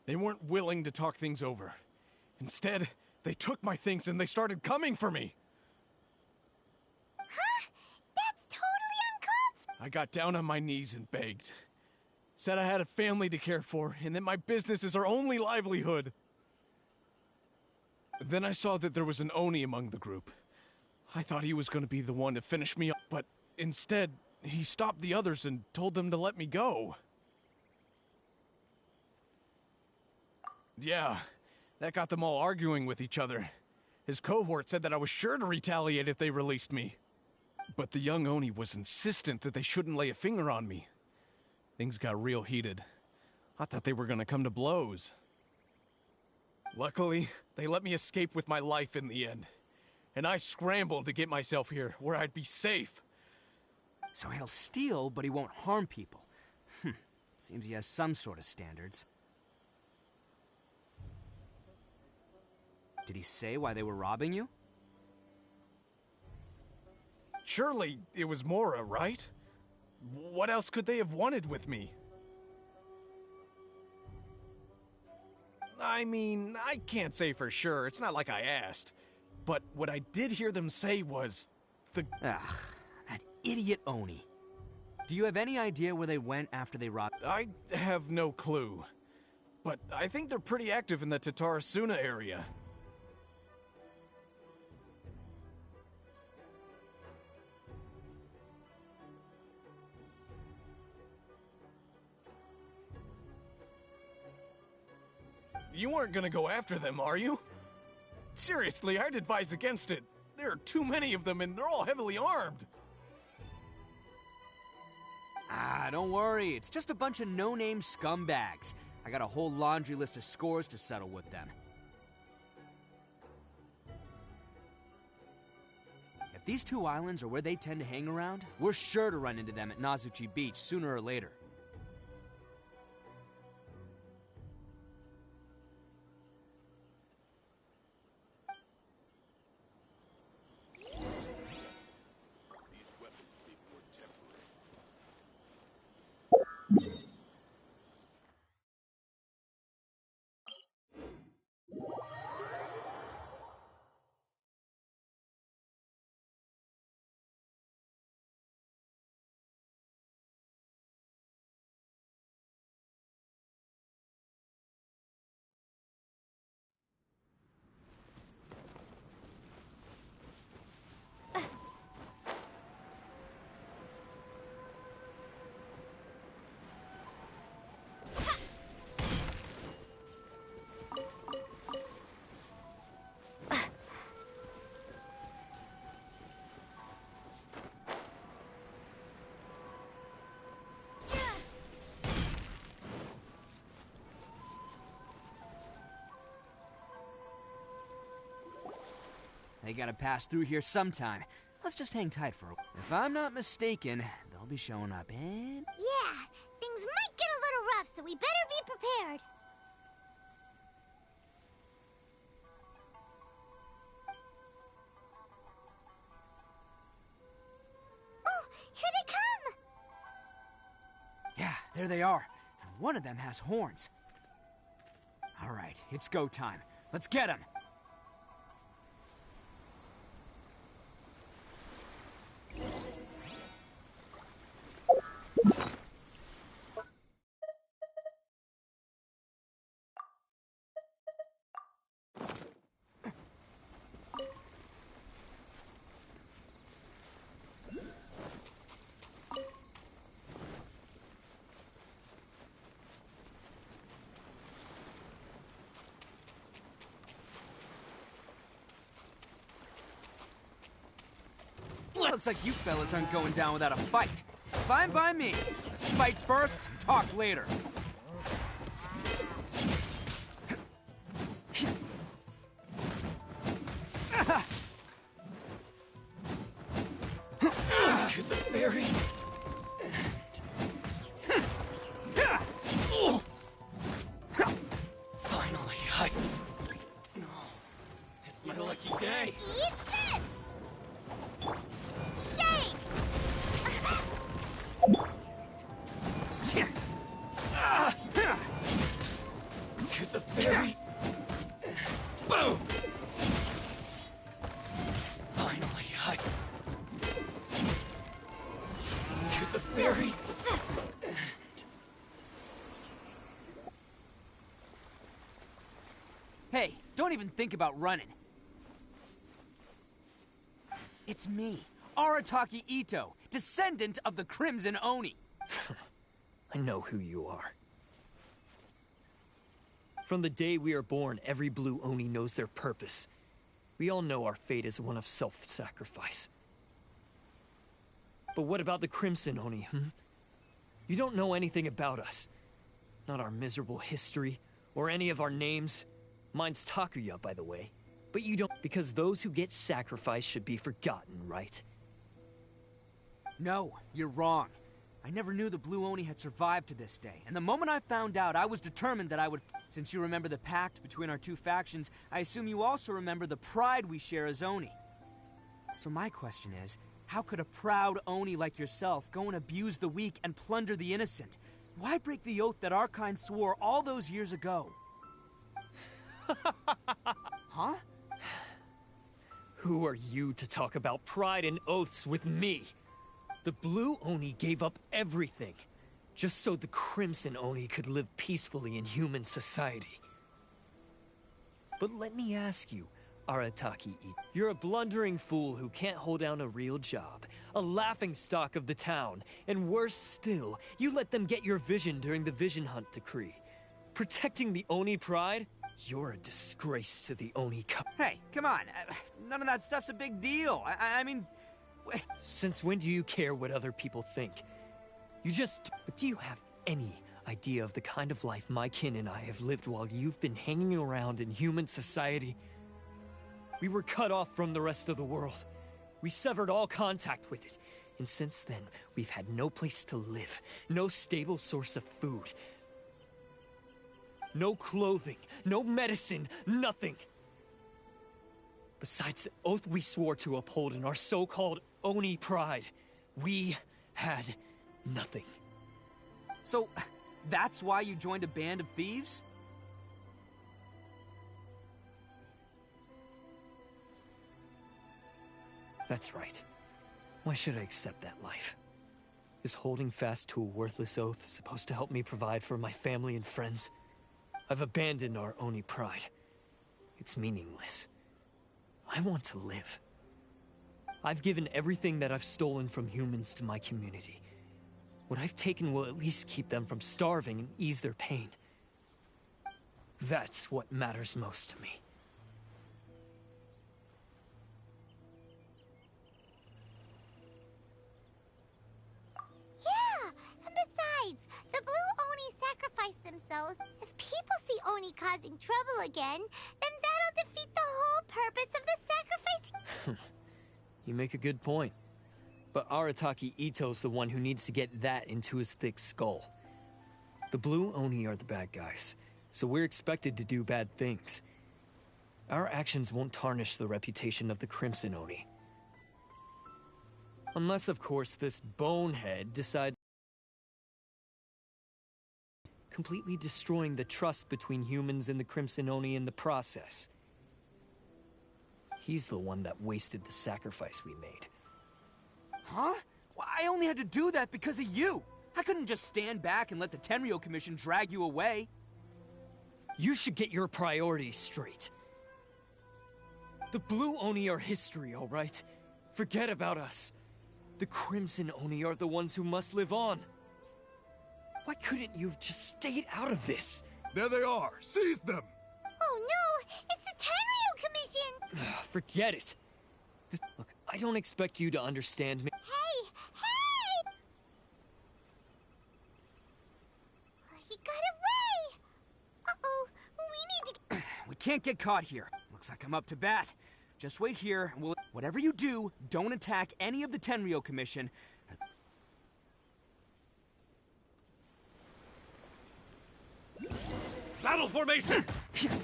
They weren't willing to talk things over. Instead, they took my things and they started coming for me. Huh? That's totally uncalled for. I got down on my knees and begged. Said I had a family to care for and that my business is our only livelihood. Then I saw that there was an Oni among the group. I thought he was going to be the one to finish me up, but instead, he stopped the others and told them to let me go. Yeah, that got them all arguing with each other. His cohort said that I was sure to retaliate if they released me. But the young Oni was insistent that they shouldn't lay a finger on me. Things got real heated. I thought they were going to come to blows. Luckily, they let me escape with my life in the end. And I scrambled to get myself here, where I'd be safe. So he'll steal, but he won't harm people. Seems he has some sort of standards. Did he say why they were robbing you? Surely it was Mora, right? What else could they have wanted with me? I mean, I can't say for sure. It's not like I asked. But what I did hear them say was... Ugh, that idiot Oni. Do you have any idea where they went after they robbed? I have no clue. But I think they're pretty active in the Tatarasuna area. You aren't gonna go after them, are you? Seriously, I'd advise against it. There are too many of them and they're all heavily armed. Ah, don't worry. It's just a bunch of no-name scumbags. I got a whole laundry list of scores to settle with them. If these two islands are where they tend to hang around, we're sure to run into them at Nazuchi Beach sooner or later. They gotta pass through here sometime. Let's just hang tight for a while. If I'm not mistaken, they'll be showing up in... Yeah, things might get a little rough, so we better be prepared. Oh, here they come! Yeah, there they are. And one of them has horns. All right, it's go time. Let's get them. Looks like you fellas aren't going down without a fight. Fine by me. Let's fight first and talk later. To the very finally, No. It's my lucky day. Eat this! Shake! To the very boom! Finally, to the very Hey, don't even think about running. It's me, Arataki Ito, descendant of the Crimson Oni. I know who you are. From the day we are born, every blue Oni knows their purpose. We all know our fate is one of self-sacrifice. But what about the Crimson Oni, You don't know anything about us. Not our miserable history, or any of our names. Mine's Takuya, by the way. But you don't, because those who get sacrificed should be forgotten, right? No, you're wrong. I never knew the Blue Oni had survived to this day, and the moment I found out, I was determined that I would... Since you remember the pact between our two factions, I assume you also remember the pride we share as Oni. So my question is, how could a proud Oni like yourself go and abuse the weak and plunder the innocent? Why break the oath that our kind swore all those years ago? Huh? Who are you to talk about pride and oaths with me? The Blue Oni gave up everything, just so the Crimson Oni could live peacefully in human society. But let me ask you, Arataki, you're a blundering fool who can't hold down a real job, a laughingstock of the town, and worse still, you let them get your vision during the Vision Hunt decree. Protecting the Oni pride? You're a disgrace to the Oni Hey, come on. None of that stuff's a big deal. I mean... Since when do you care what other people think? But do you have any idea of the kind of life my kin and I have lived while you've been hanging around in human society? We were cut off from the rest of the world. We severed all contact with it. And since then, we've had no place to live, no stable source of food, no clothing, no medicine, nothing. Besides the oath we swore to uphold in our so-called Oni pride, we had nothing. So, that's why you joined a band of thieves? That's right. Why should I accept that life? Is holding fast to a worthless oath supposed to help me provide for my family and friends? I've abandoned our Oni pride. It's meaningless. I want to live. I've given everything that I've stolen from humans to my community. What I've taken will at least keep them from starving and ease their pain. That's what matters most to me. Yeah, and besides, the Blue Oni sacrifice themselves. If people see Oni causing trouble again, then that'll defeat the whole purpose of the sacrifice. You make a good point. But Arataki Ito's the one who needs to get that into his thick skull. The Blue Oni are the bad guys, so we're expected to do bad things. Our actions won't tarnish the reputation of the Crimson Oni. Unless, of course, this bonehead decides completely destroying the trust between humans and the Crimson Oni in the process. He's the one that wasted the sacrifice we made. Huh? Well, I only had to do that because of you. I couldn't just stand back and let the Tenryo Commission drag you away. You should get your priorities straight. The Blue Oni are history, all right? Forget about us. The Crimson Oni are the ones who must live on. Why couldn't you have just stayed out of this? There they are. Seize them! Oh no! It's the Tenryo Commission! Forget it. Look, I don't expect you to understand me. Hey! Hey! He got away! Uh-oh, we need to... We can't get caught here. Looks like I'm up to bat. Just wait here, and whatever you do, don't attack any of the Tenryo Commission. Battle formation!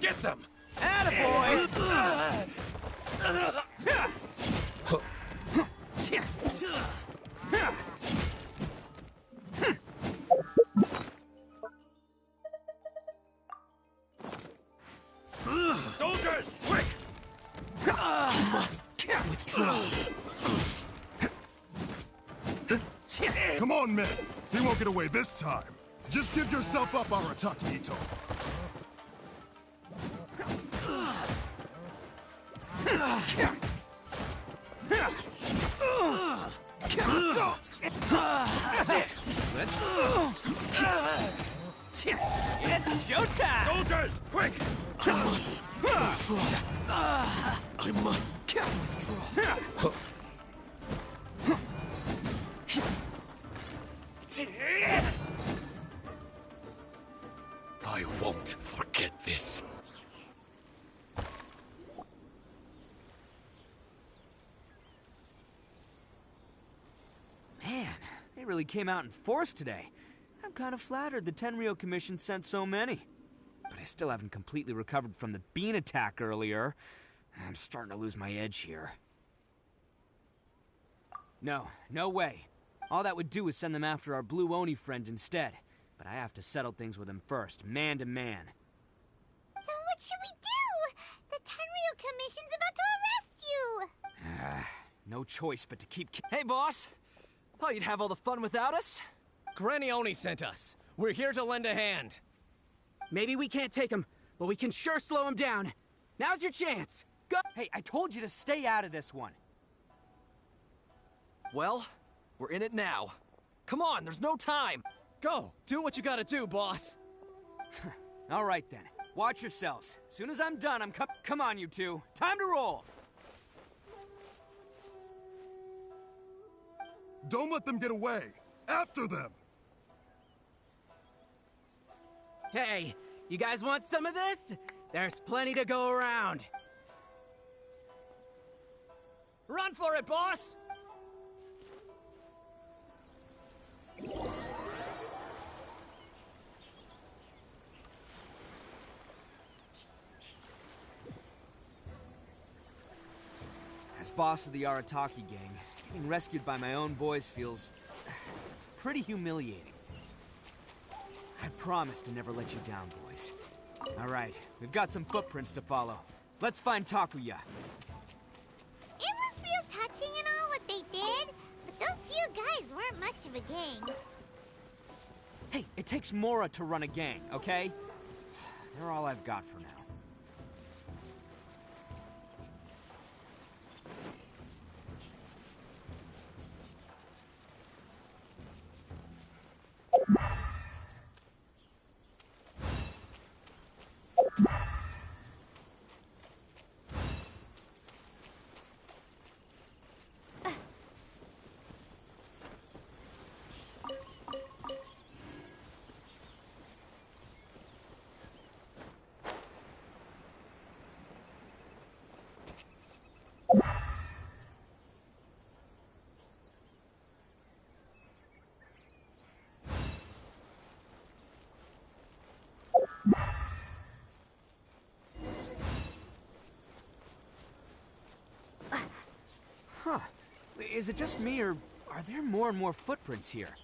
Get them! Attaboy! Soldiers, quick! You must withdraw. Come on, men. He won't get away this time. Just give yourself up, Arataki Ito. It's showtime! Soldiers, quick! I must withdraw. I must withdraw. I won't forget this. Man, they really came out in force today. I'm kind of flattered the Tenryo Commission sent so many. But I still haven't completely recovered from the bean attack earlier. I'm starting to lose my edge here. No way. All that would do is send them after our Blue Oni friend instead. But I have to settle things with him first, man to man. Then what should we do? The Tenryo Commission's about to arrest you! No choice but to keep... Hey, boss. Thought you'd have all the fun without us? Granny Oni sent us. We're here to lend a hand. Maybe we can't take him, but we can sure slow him down. Now's your chance. Go! Hey, I told you to stay out of this one. Well, we're in it now. Come on, there's no time. Go, do what you gotta do, boss. All right then. Watch yourselves. As soon as I'm done, Come on, you two. Time to roll! Don't let them get away. After them. Hey, you guys want some of this? There's plenty to go around. Run for it, boss! As boss of the Arataki gang, getting rescued by my own boys feels pretty humiliating. I promise to never let you down, boys. All right, we've got some footprints to follow. Let's find Takuya. It was real touching and all what they did, but those few guys weren't much of a gang. Hey, it takes Mora to run a gang, okay? They're all I've got for now. Huh. Is it just me, or are there more and more footprints here?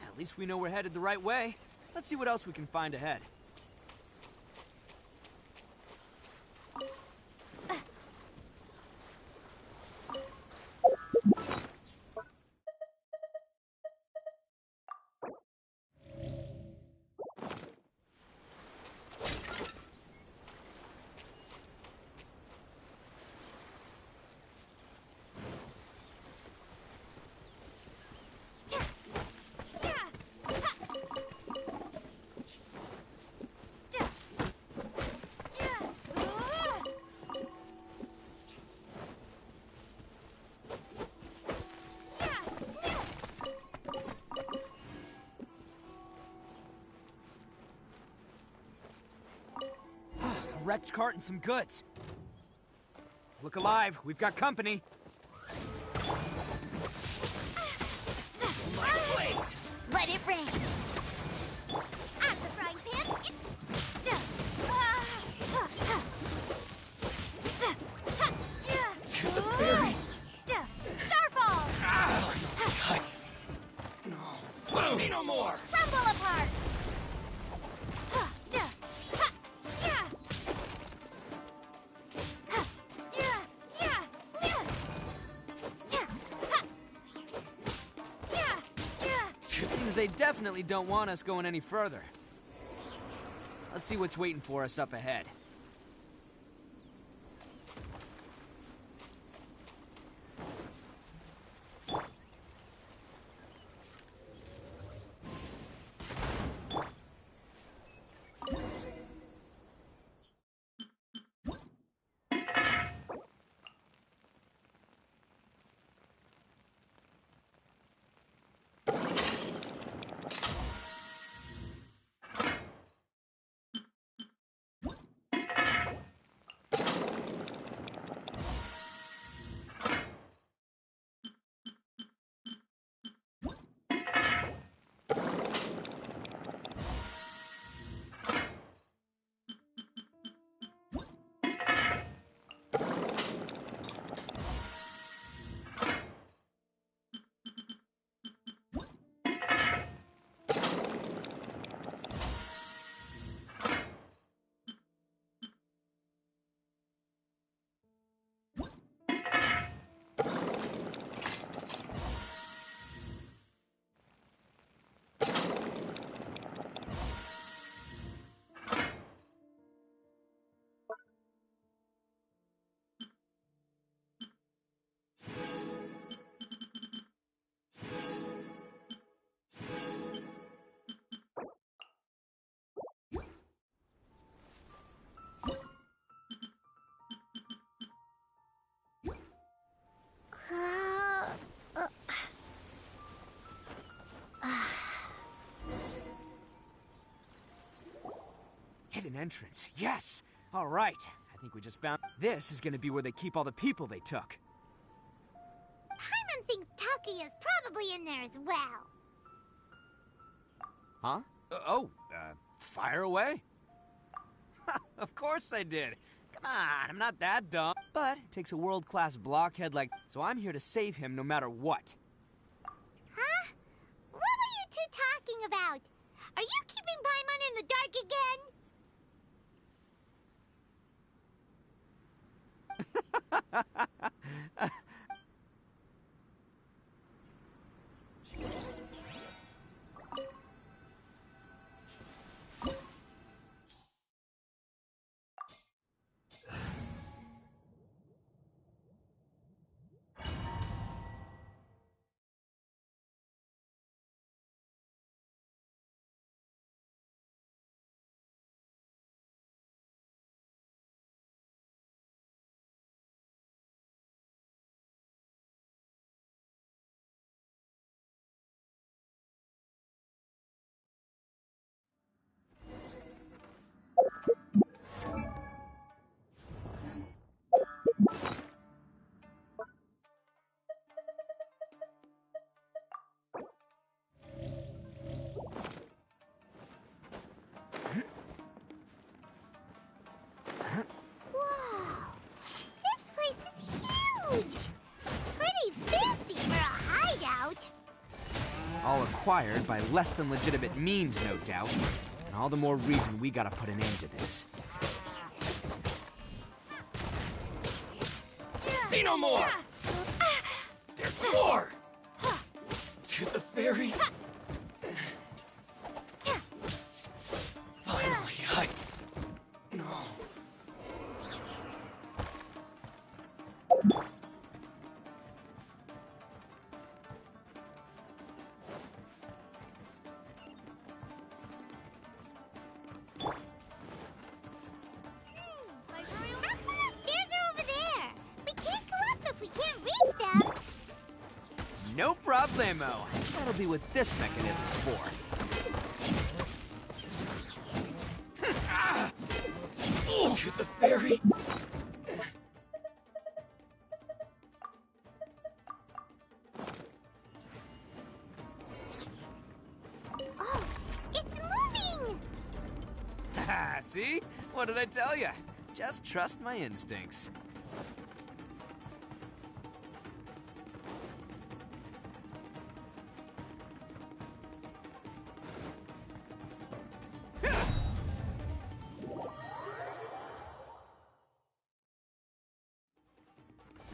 At least we know we're headed the right way. Let's see what else we can find ahead. A wrecked cart and some goods. Look alive, we've got company. Let it rain. At the frying pan. To the ferry. Starfall. Cut. No. Boom. See no more. Crumble apart. Seems they definitely don't want us going any further. Let's see what's waiting for us up ahead. hidden entrance. Yes! All right. I think we just found... This is gonna be where they keep all the people they took. Paimon thinks Taki is probably in there as well. Huh? Fire away? Of course I did. Come on, I'm not that dumb. But it takes a world-class blockhead like... So I'm here to save him no matter what. Huh? What were you two talking about? Are you keeping Paimon in the dark again? All acquired by less than legitimate means, no doubt. And all the more reason we gotta put an end to this. See no more! There's more! To the ferry. Finally, No. No problemo. That'll be what this mechanism's for. To the ferry. Oh, it's moving! See? What did I tell you? Just trust my instincts.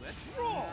Let's roll!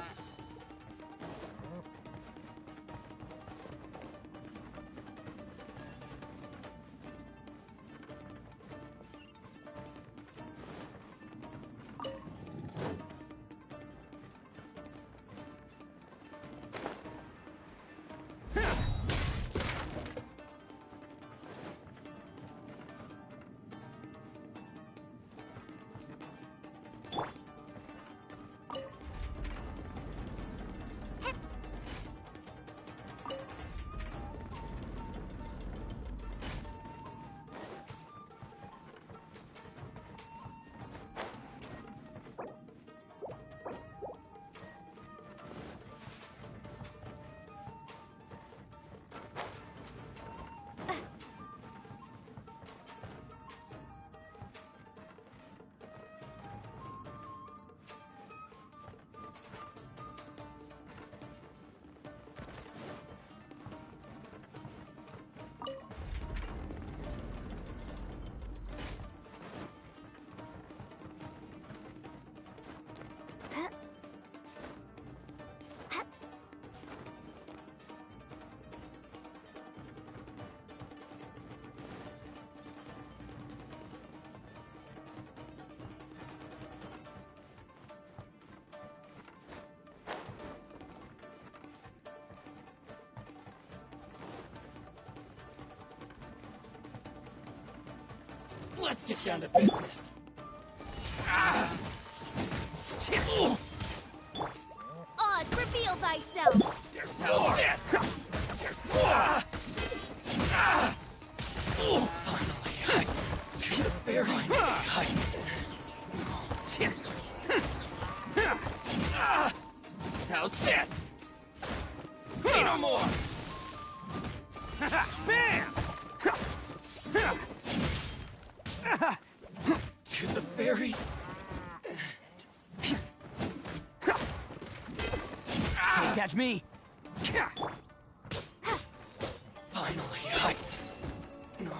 Let's get down to business. Oz, reveal thyself! There's more! This! There's more! Finally, to the very height. How's this? Say no more! Bam! To the very Can't catch me. finally, I... No.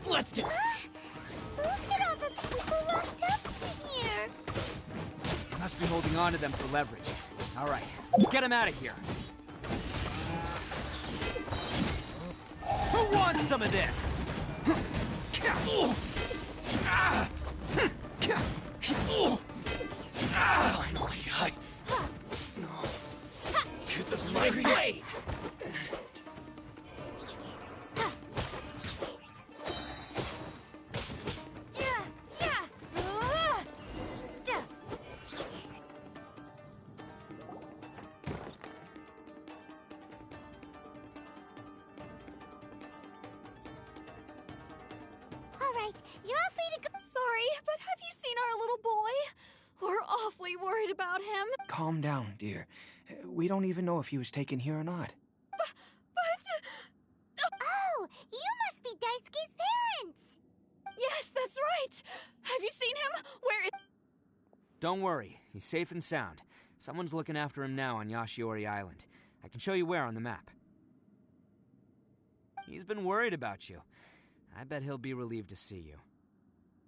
Let's get... Look at all the people locked up in here. They must be holding on to them for leverage. All right, let's get them out of here. Who wants some of this? Finally, I... No. To the very blade! All right, you're all free to go. Sorry, but have you seen our little boy? We're awfully worried about him. Calm down, dear. We don't even know if he was taken here or not. But... Oh, you must be Daisuke's parents. Yes, that's right. Have you seen him? Where is... Don't worry, he's safe and sound. Someone's looking after him now on Yashiori Island. I can show you where on the map. He's been worried about you. I bet he'll be relieved to see you.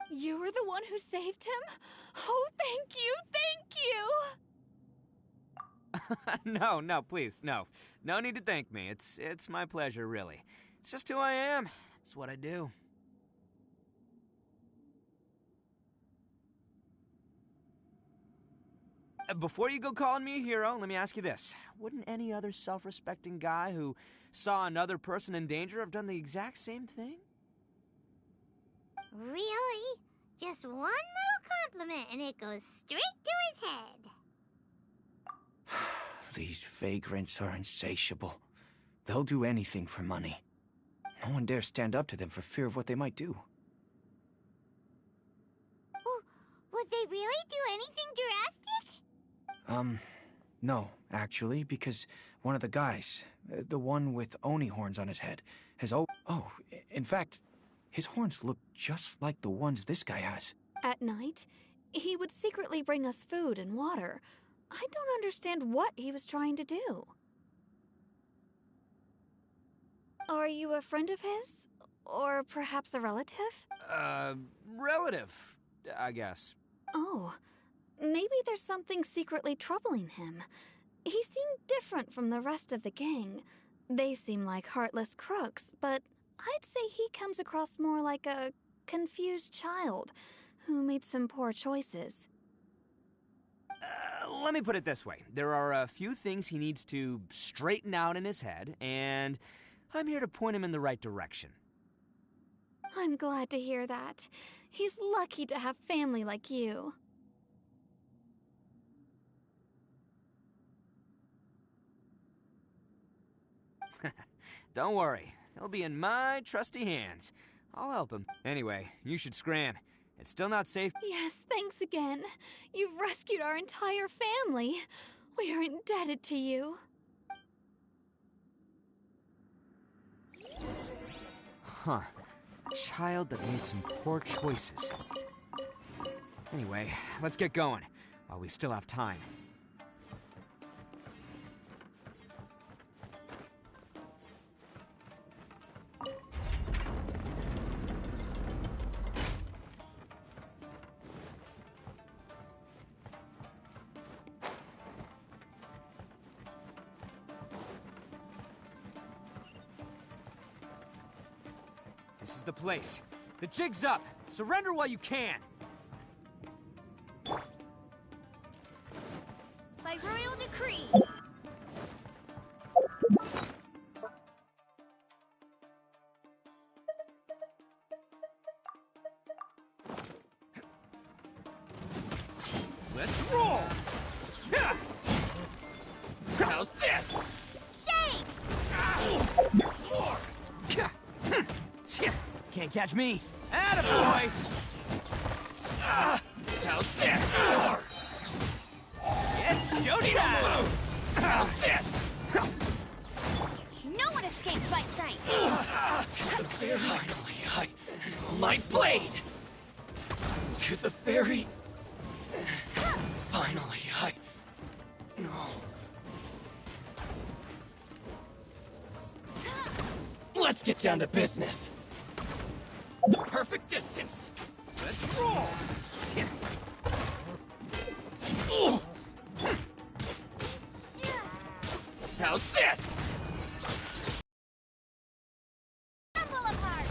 You were the one who saved him? Oh, thank you, thank you! No, please, no. No need to thank me. It's my pleasure, really. It's just who I am. It's what I do. Before you go calling me a hero, let me ask you this. Wouldn't any other self-respecting guy who saw another person in danger have done the exact same thing? Really? Just one little compliment and it goes straight to his head. These vagrants are insatiable. They'll do anything for money. No one dares stand up to them for fear of what they might do. Well, would they really do anything drastic? No, actually, because one of the guys, the one with Oni horns on his head, has in fact, his horns look just like the ones this guy has. At night, he would secretly bring us food and water. I don't understand what he was trying to do. Are you a friend of his? Or perhaps a relative? Relative, I guess. Oh, maybe there's something secretly troubling him. He seemed different from the rest of the gang. They seem like heartless crooks, but I'd say he comes across more like a confused child who made some poor choices. Let me put it this way. There are a few things he needs to straighten out in his head, and I'm here to point him in the right direction. I'm glad to hear that. He's lucky to have family like you. Don't worry. He'll be in my trusty hands. I'll help him. Anyway, you should scram. It's still not safe. Yes, thanks again. You've rescued our entire family. We are indebted to you. Huh. Child that made some poor choices. Anyway, let's get going, while we still have time. This is the place. The jig's up. Surrender while you can. By royal decree. Let's roll! How's this? Shake! Can't catch me. Attaboy! How's this? It's showtime! How's this? No one escapes my sight! Finally, my blade! To the very... Finally, No. Let's get down to business. The perfect distance. Let's roll! How's this? Crumble apart!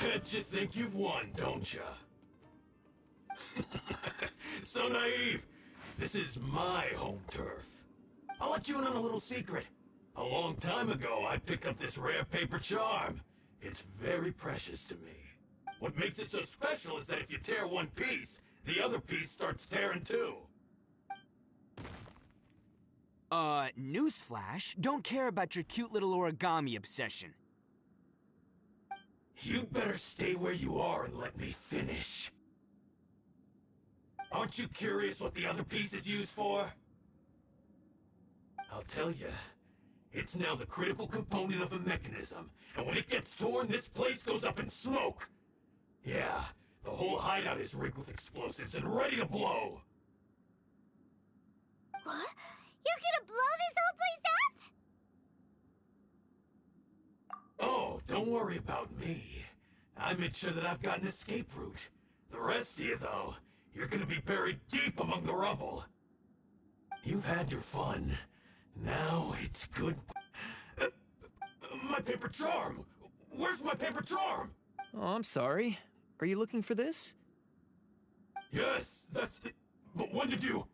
Bet you think you've won, don't ya? So naive. This is my home turf. I'll let you in on a little secret. A long time ago, I picked up this rare paper charm. It's very precious to me. What makes it so special is that if you tear one piece, the other piece starts tearing too. Newsflash, don't care about your cute little origami obsession. You'd better stay where you are and let me finish. Aren't you curious what the other piece is used for? I'll tell you. It's now the critical component of the mechanism, and when it gets torn, this place goes up in smoke. Yeah, the whole hideout is rigged with explosives and ready to blow. What? You're gonna blow this whole place up? Oh, don't worry about me. I made sure that I've got an escape route. The rest of you, though, you're gonna be buried deep among the rubble. You've had your fun. Now it's good. My paper charm! Where's my paper charm? Oh, I'm sorry. Are you looking for this? Yes, that's it. But when did you...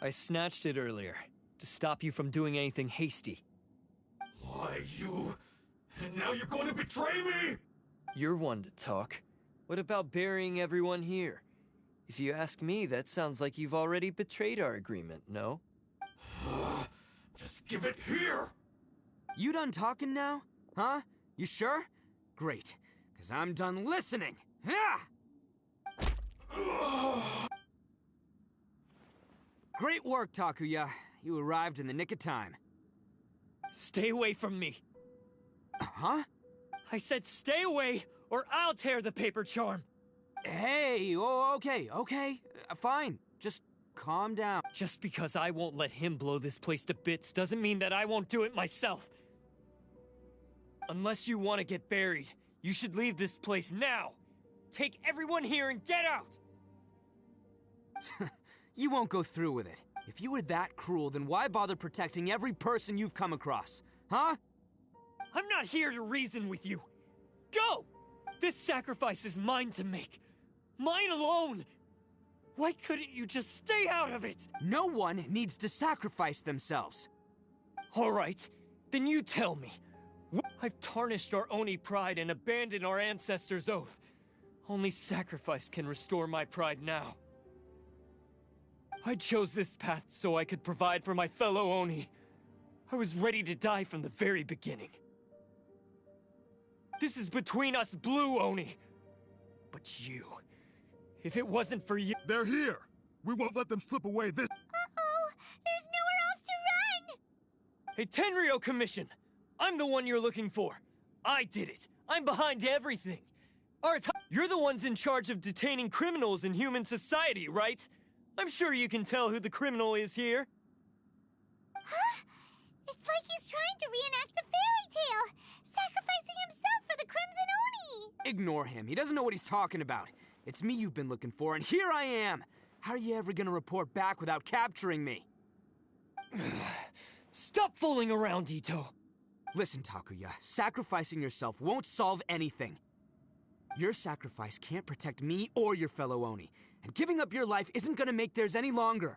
I snatched it earlier, to stop you from doing anything hasty. Why, you... And now you're going to betray me? You're one to talk. What about burying everyone here? If you ask me, that sounds like you've already betrayed our agreement, no? Just give it here! You done talking now? Huh? You sure? Great, because I'm done listening! Great work, Takuya. You arrived in the nick of time. Stay away from me! Huh? I said stay away, or I'll tear the paper charm! Hey, oh, okay. Fine. Just calm down. Just because I won't let him blow this place to bits doesn't mean that I won't do it myself. Unless you want to get buried, you should leave this place now. Take everyone here and get out! You won't go through with it. If you were that cruel, then why bother protecting every person you've come across? Huh? I'm not here to reason with you. Go! This sacrifice is mine to make. Mine alone! Why couldn't you just stay out of it? No one needs to sacrifice themselves. All right, then you tell me. I've tarnished our Oni pride and abandoned our ancestors' oath. Only sacrifice can restore my pride now. I chose this path so I could provide for my fellow Oni. I was ready to die from the very beginning. This is between us blue Oni. But you... if it wasn't for you... They're here! We won't let them slip away this... Uh-oh! There's nowhere else to run! Hey, Tenryo Commission! I'm the one you're looking for. I did it. I'm behind everything. You're the ones in charge of detaining criminals in human society, right? I'm sure you can tell who the criminal is here. Huh? It's like he's trying to reenact the fairy tale, sacrificing himself for the Crimson Oni! Ignore him. He doesn't know what he's talking about. It's me you've been looking for, and here I am! How are you ever gonna report back without capturing me? Stop fooling around, Ito! Listen, Takuya, sacrificing yourself won't solve anything. Your sacrifice can't protect me or your fellow Oni, and giving up your life isn't gonna make theirs any longer.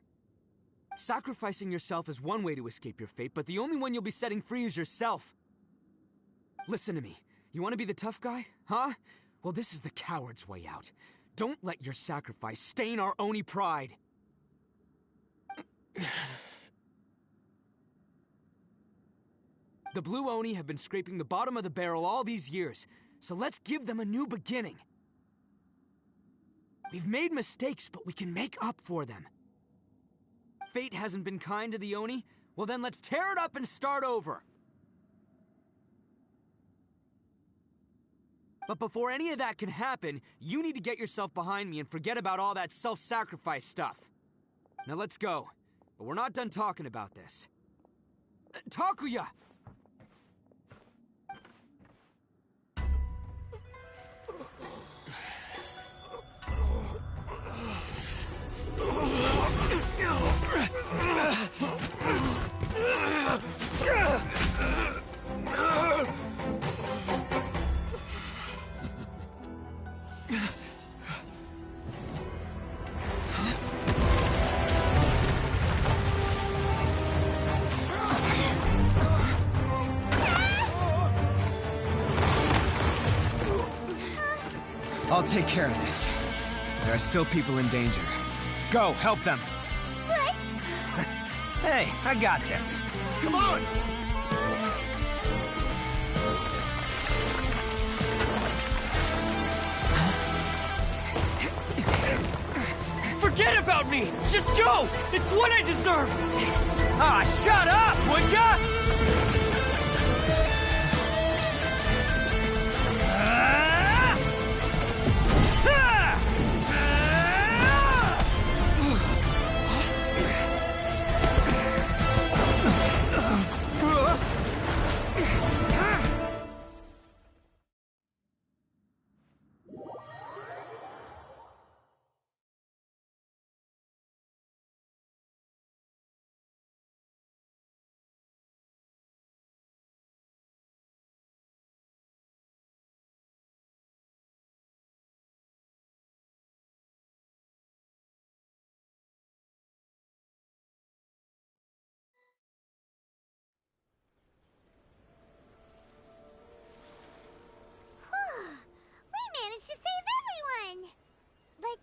Sacrificing yourself is one way to escape your fate, but the only one you'll be setting free is yourself. Listen to me. You want to be the tough guy, huh? Well, this is the coward's way out. Don't let your sacrifice stain our Oni pride. The Blue Oni have been scraping the bottom of the barrel all these years, so let's give them a new beginning. We've made mistakes, but we can make up for them. Fate hasn't been kind to the Oni? Well then let's tear it up and start over. But before any of that can happen, you need to get yourself behind me and forget about all that self-sacrifice stuff. Now let's go. But we're not done talking about this. Takuya! I'll take care of this. There are still people in danger. Go, help them! What? Hey, I got this. Come on! Forget about me! Just go! It's what I deserve! Ah, shut up, would ya? We managed to save everyone! But...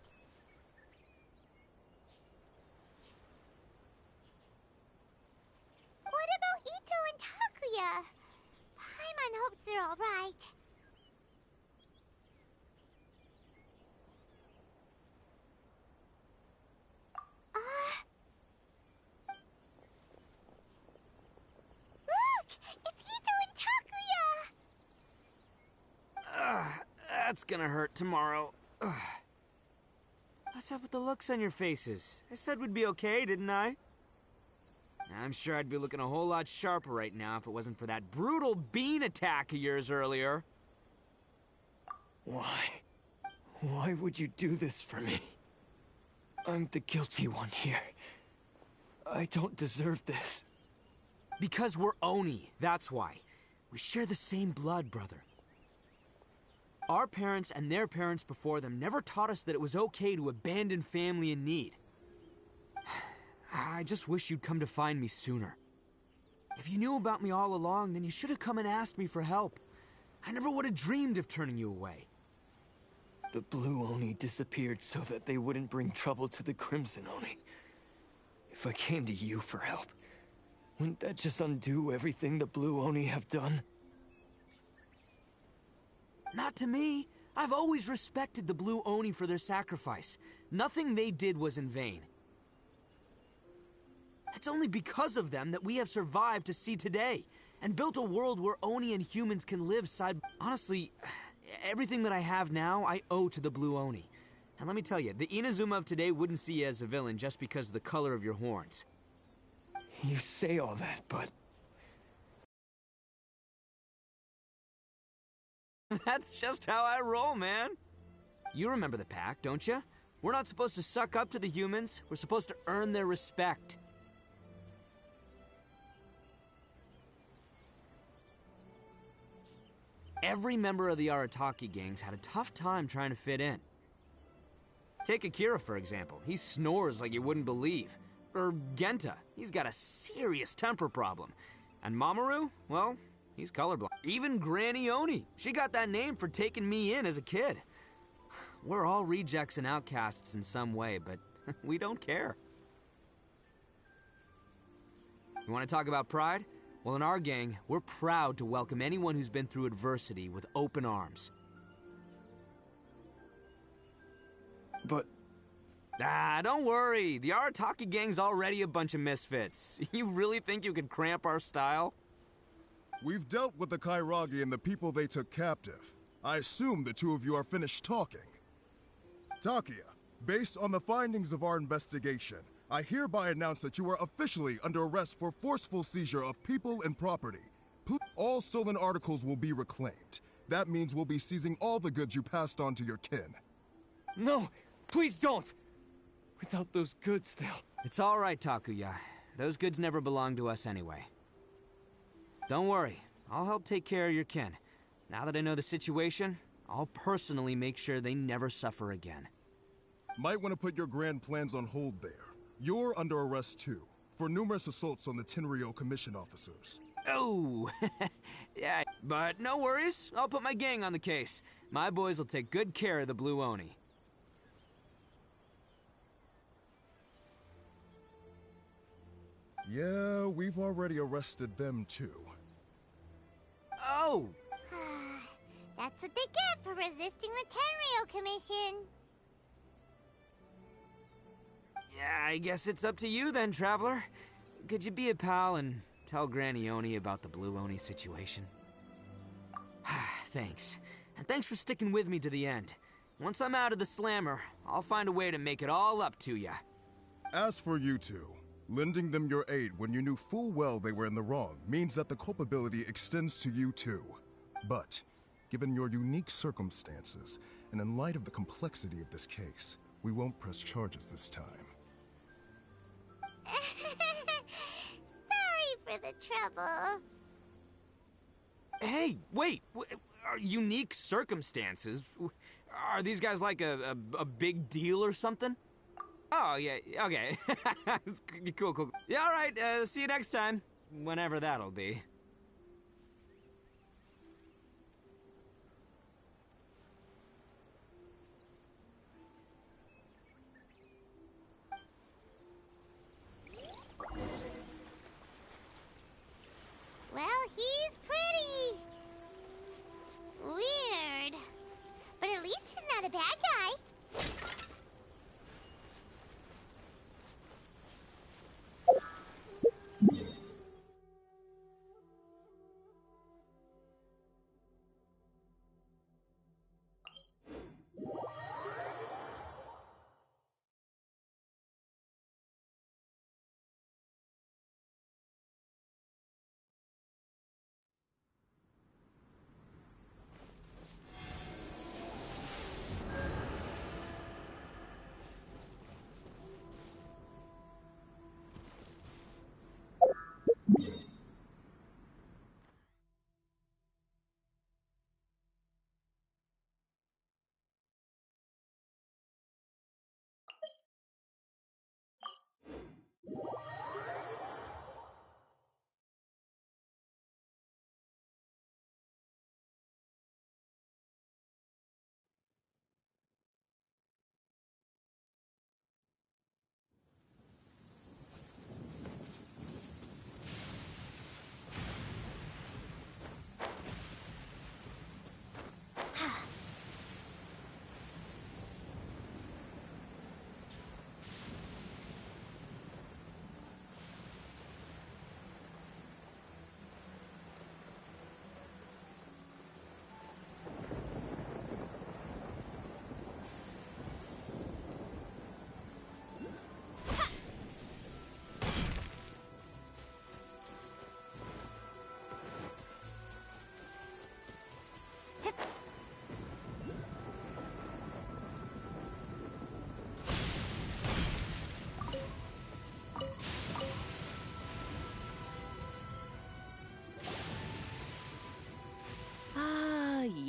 what about Ito and Takuya? Paimon hopes they're alright. Look! It's Ito and Takuya! That's gonna hurt tomorrow. What's up with the looks on your faces? I said we'd be okay, didn't I? I'm sure I'd be looking a whole lot sharper right now if it wasn't for that brutal bean attack of yours earlier. Why? Why would you do this for me? I'm the guilty one here. I don't deserve this. Because we're Oni, that's why. We share the same blood, brother. Our parents and their parents before them never taught us that it was okay to abandon family in need. I just wish you'd come to find me sooner. If you knew about me all along, then you should have come and asked me for help. I never would have dreamed of turning you away. The Blue Oni disappeared so that they wouldn't bring trouble to the Crimson Oni. If I came to you for help, wouldn't that just undo everything the Blue Oni have done? Not to me. I've always respected the Blue Oni for their sacrifice. Nothing they did was in vain. It's only because of them that we have survived to see today, and built a world where Oni and humans can live side... Honestly, everything that I have now, I owe to the Blue Oni. And let me tell you, the Inazuma of today wouldn't see you as a villain just because of the color of your horns. You say all that, but... That's just how I roll, man. You remember the pact, don't you? We're not supposed to suck up to the humans. We're supposed to earn their respect. Every member of the Arataki gangs had a tough time trying to fit in. Take Akira, for example. He snores like you wouldn't believe. Or Genta. He's got a serious temper problem. And Mamoru? Well, he's colorblind. Even Granny Oni. She got that name for taking me in as a kid. We're all rejects and outcasts in some way, but we don't care. You want to talk about pride? Well, in our gang, we're proud to welcome anyone who's been through adversity with open arms. But... Ah, don't worry. The Arataki gang's already a bunch of misfits. You really think you could cramp our style? We've dealt with the Kairagi and the people they took captive. I assume the two of you are finished talking. Takia, based on the findings of our investigation, I hereby announce that you are officially under arrest for forceful seizure of people and property. All stolen articles will be reclaimed. That means we'll be seizing all the goods you passed on to your kin. No! Please don't! Without those goods, they'll... It's all right, Takuya. Those goods never belonged to us anyway. Don't worry. I'll help take care of your kin. Now that I know the situation, I'll personally make sure they never suffer again. Might want to put your grand plans on hold there. You're under arrest too, for numerous assaults on the Tenryou Commission officers. Oh, yeah, but no worries. I'll put my gang on the case. My boys will take good care of the Blue Oni. Yeah, we've already arrested them too. Oh! That's what they get for resisting the Tenryou Commission. Yeah, I guess it's up to you then, Traveler. Could you be a pal and tell Granny Oni about the Blue Oni situation? Thanks. And thanks for sticking with me to the end. Once I'm out of the slammer, I'll find a way to make it all up to ya. As for you two, lending them your aid when you knew full well they were in the wrong means that the culpability extends to you too. But, given your unique circumstances, and in light of the complexity of this case, we won't press charges this time. Sorry for the trouble. Hey, wait! Are unique circumstances? Are these guys like a big deal or something? Oh, yeah, okay. Cool. Yeah, all right, see you next time. Whenever that'll be. Well, he's pretty. Weird. But at least he's not a bad guy.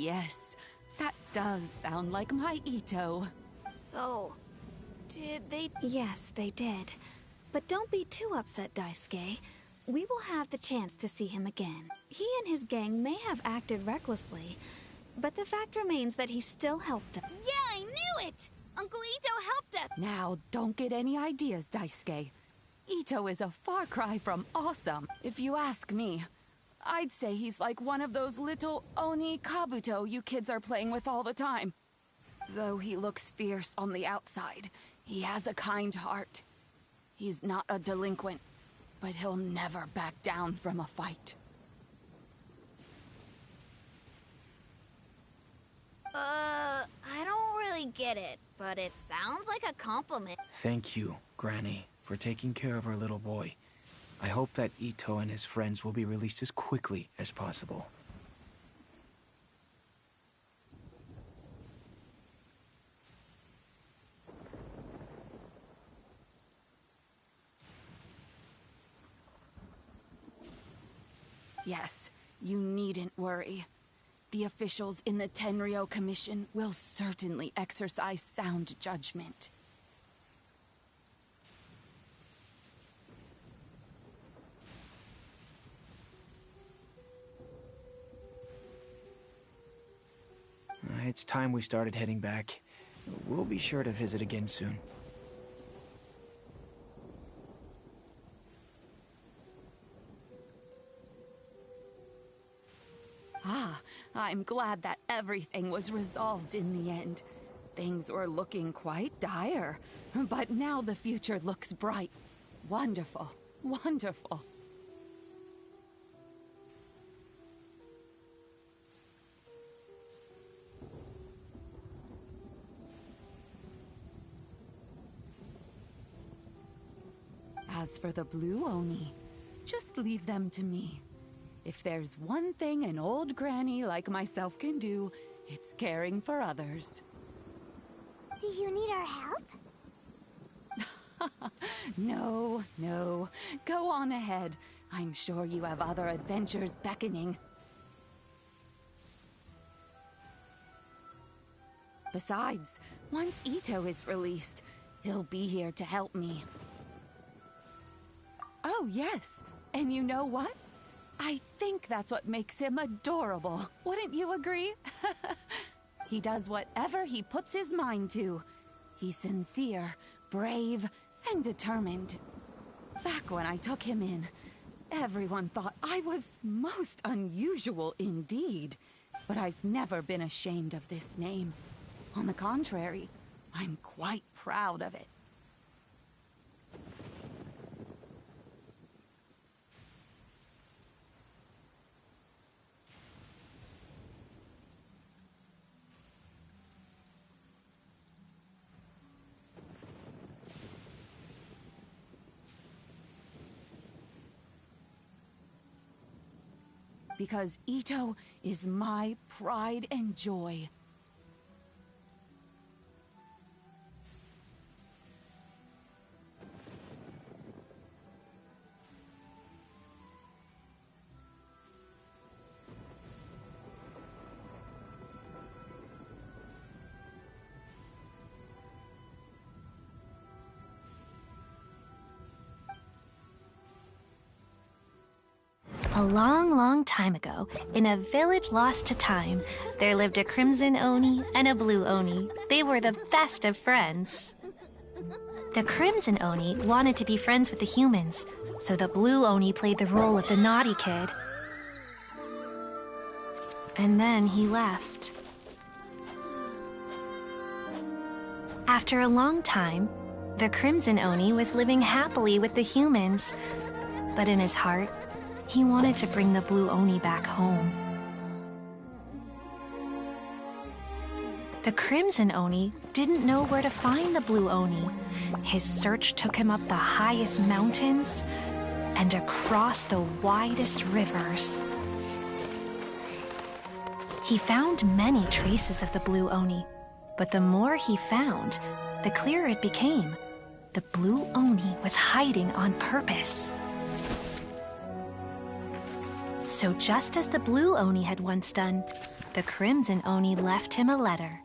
yes. That does sound like my Ito. So, did they... Yes, they did. But don't be too upset, Daisuke. We will have the chance to see him again. He and his gang may have acted recklessly, but the fact remains that he still helped us. Yeah, I knew it! Uncle Ito helped us! Now, don't get any ideas, Daisuke. Ito is a far cry from awesome, if you ask me. I'd say he's like one of those little Oni Kabuto you kids are playing with all the time. Though he looks fierce on the outside, he has a kind heart. He's not a delinquent, but he'll never back down from a fight. I don't really get it, but it sounds like a compliment. Thank you, Granny, for taking care of our little boy. I hope that Ito and his friends will be released as quickly as possible. Yes, you needn't worry. The officials in the Tenryou Commission will certainly exercise sound judgment. It's time we started heading back. We'll be sure to visit again soon. Ah, I'm glad that everything was resolved in the end. Things were looking quite dire, but now the future looks bright. Wonderful, wonderful. As for the Blue Oni, just leave them to me. If there's one thing an old granny like myself can do, it's caring for others. Do you need our help? No, no. Go on ahead. I'm sure you have other adventures beckoning. Besides, once Ito is released, he'll be here to help me. Oh, yes. And you know what? I think that's what makes him adorable. Wouldn't you agree? He does whatever he puts his mind to. He's sincere, brave, and determined. Back when I took him in, everyone thought I was most unusual indeed. But I've never been ashamed of this name. On the contrary, I'm quite proud of it. Because Ito is my pride and joy. A long, long time ago, in a village lost to time, there lived a crimson Oni and a blue Oni. They were the best of friends. The crimson Oni wanted to be friends with the humans, so the blue Oni played the role of the naughty kid. And then he left. After a long time, the crimson Oni was living happily with the humans, but in his heart, he wanted to bring the blue Oni back home. The crimson Oni didn't know where to find the blue Oni. His search took him up the highest mountains and across the widest rivers. He found many traces of the blue Oni, but the more he found, the clearer it became. The blue Oni was hiding on purpose. So just as the blue Oni had once done, the Crimson Oni left him a letter.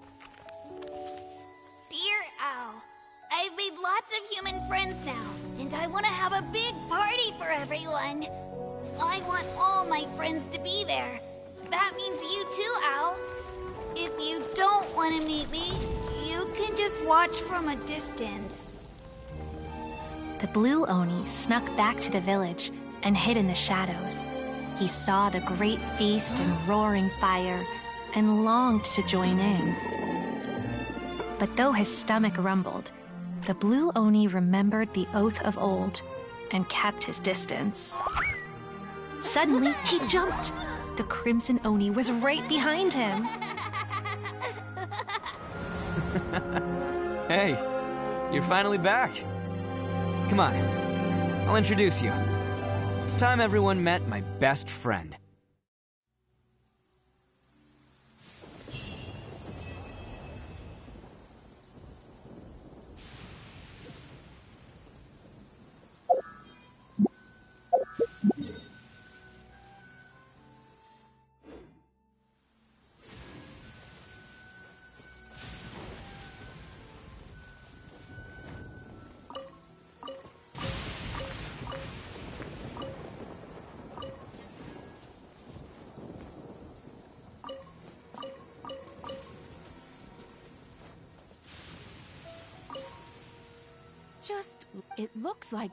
Dear Owl, I've made lots of human friends now, and I want to have a big party for everyone. I want all my friends to be there. That means you too, Owl. If you don't want to meet me, you can just watch from a distance. The Blue Oni snuck back to the village and hid in the shadows. He saw the great feast and roaring fire and longed to join in. But though his stomach rumbled, the Blue Oni remembered the oath of old and kept his distance. Suddenly, he jumped. The Crimson Oni was right behind him. Hey, you're finally back. Come on, I'll introduce you. It's time everyone met my best friend. It looks like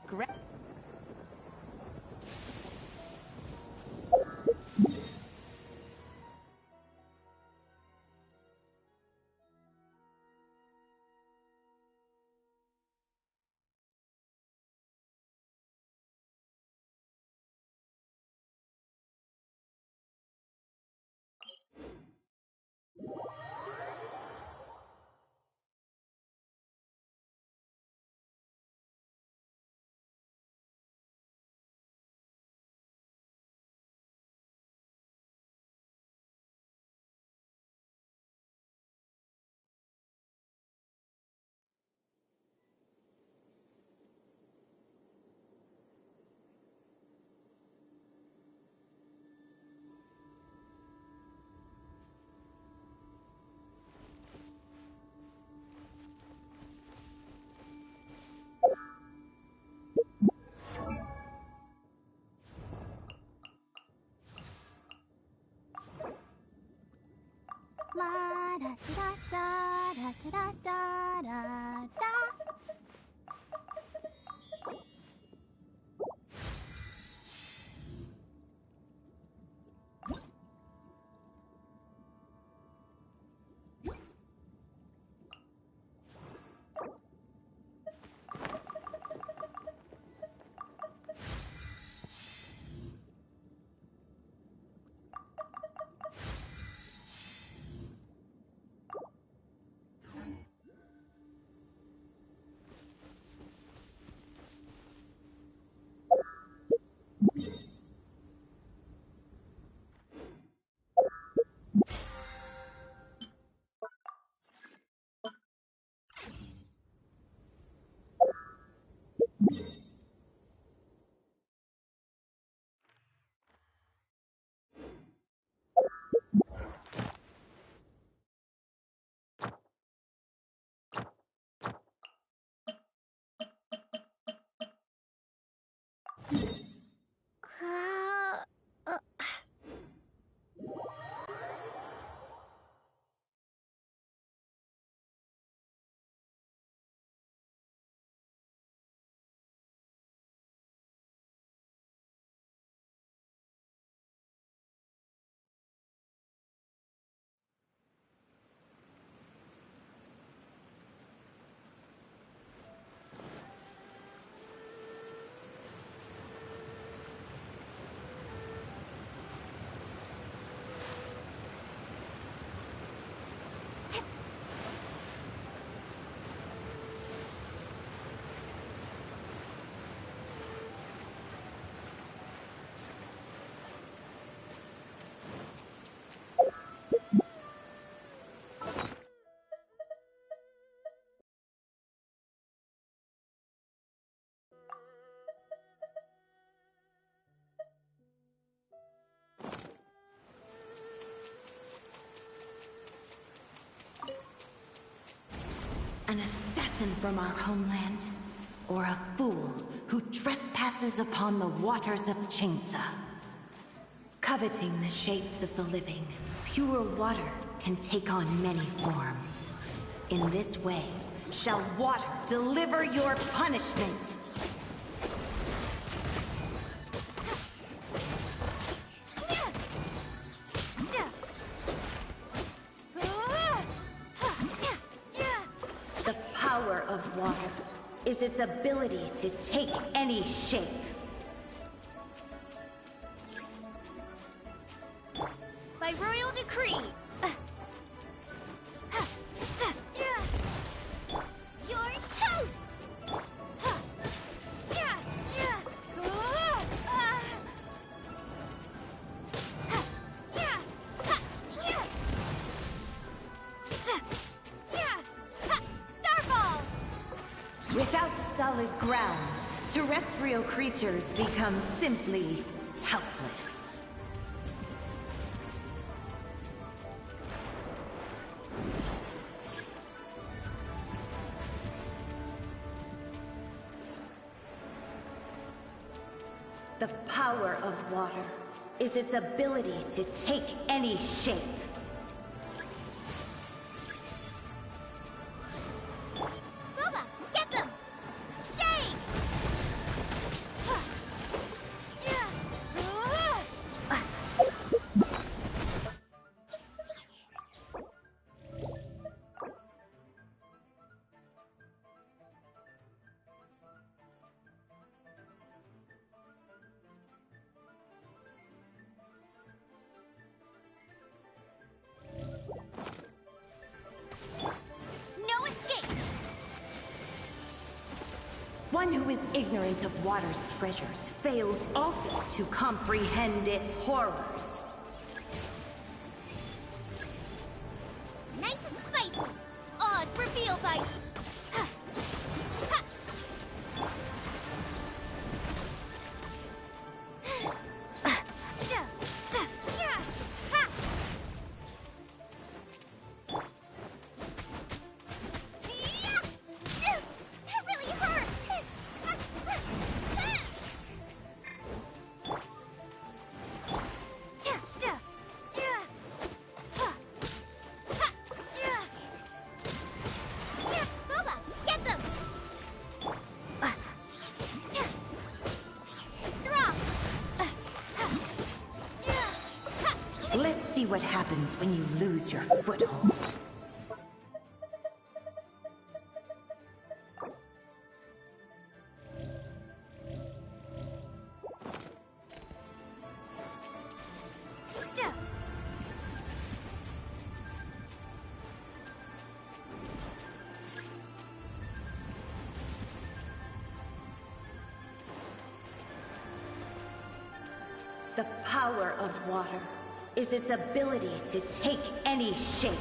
La da da da da da da da da. assassin from our homeland, or a fool who trespasses upon the waters of Chainsa. Coveting the shapes of the living, pure water can take on many forms. In this way, shall water deliver your punishment. The power of water is its ability to take any shape. By royal decree. You're toast! Starball! Without solid ground, terrestrial creatures become simply helpless. The power of water is its ability to take any shape. Booba, get them! Shade! No escape! One who is ignorant of water's treasures fails also to comprehend its horrors. Nice and spicy! Oz, reveal vice! That really hurt! Booba, get them! Drop! Let's see what happens when you lose your foothold. The power of water is its ability to take any shape.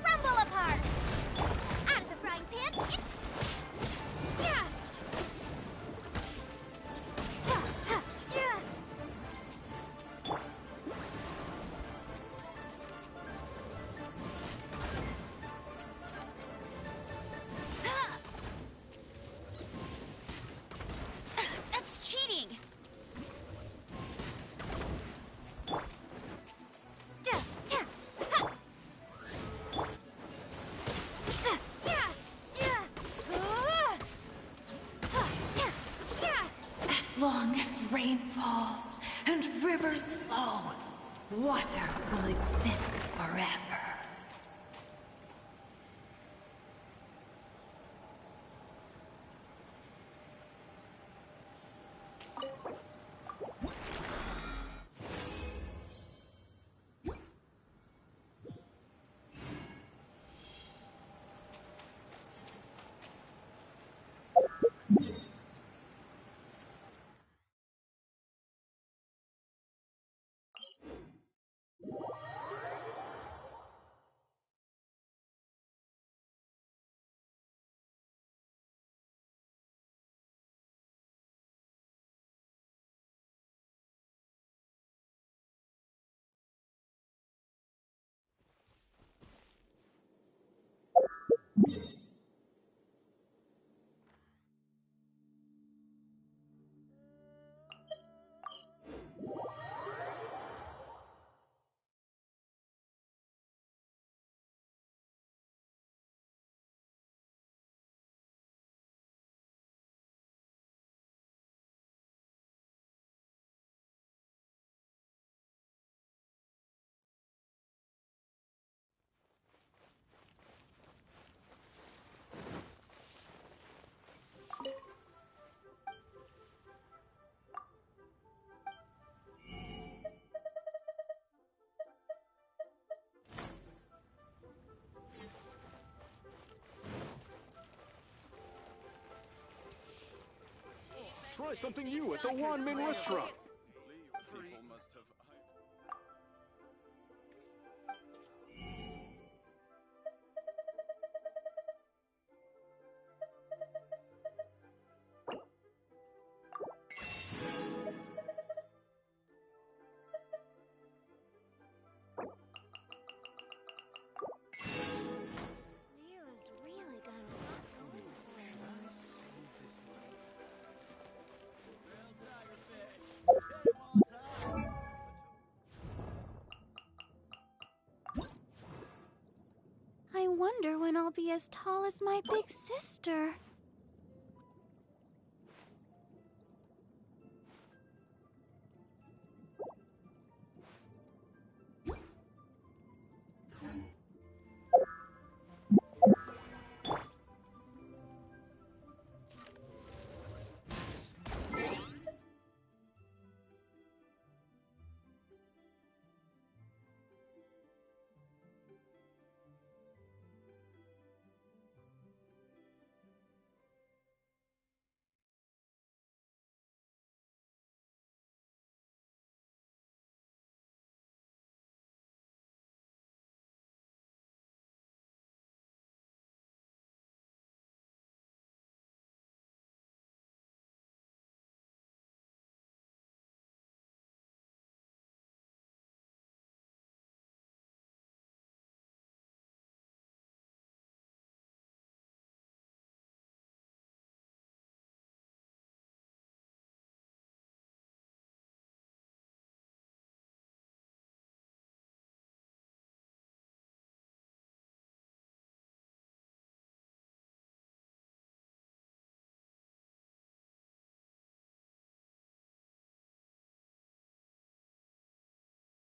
Crumble apart! Out of the frying pan! Yeah! That's cheating! As long as rain falls and rivers flow, water will exist forever. Try something new at the Wanmin restaurant. Leo's really got a lot going for him. I wonder when I'll be as tall as my big sister.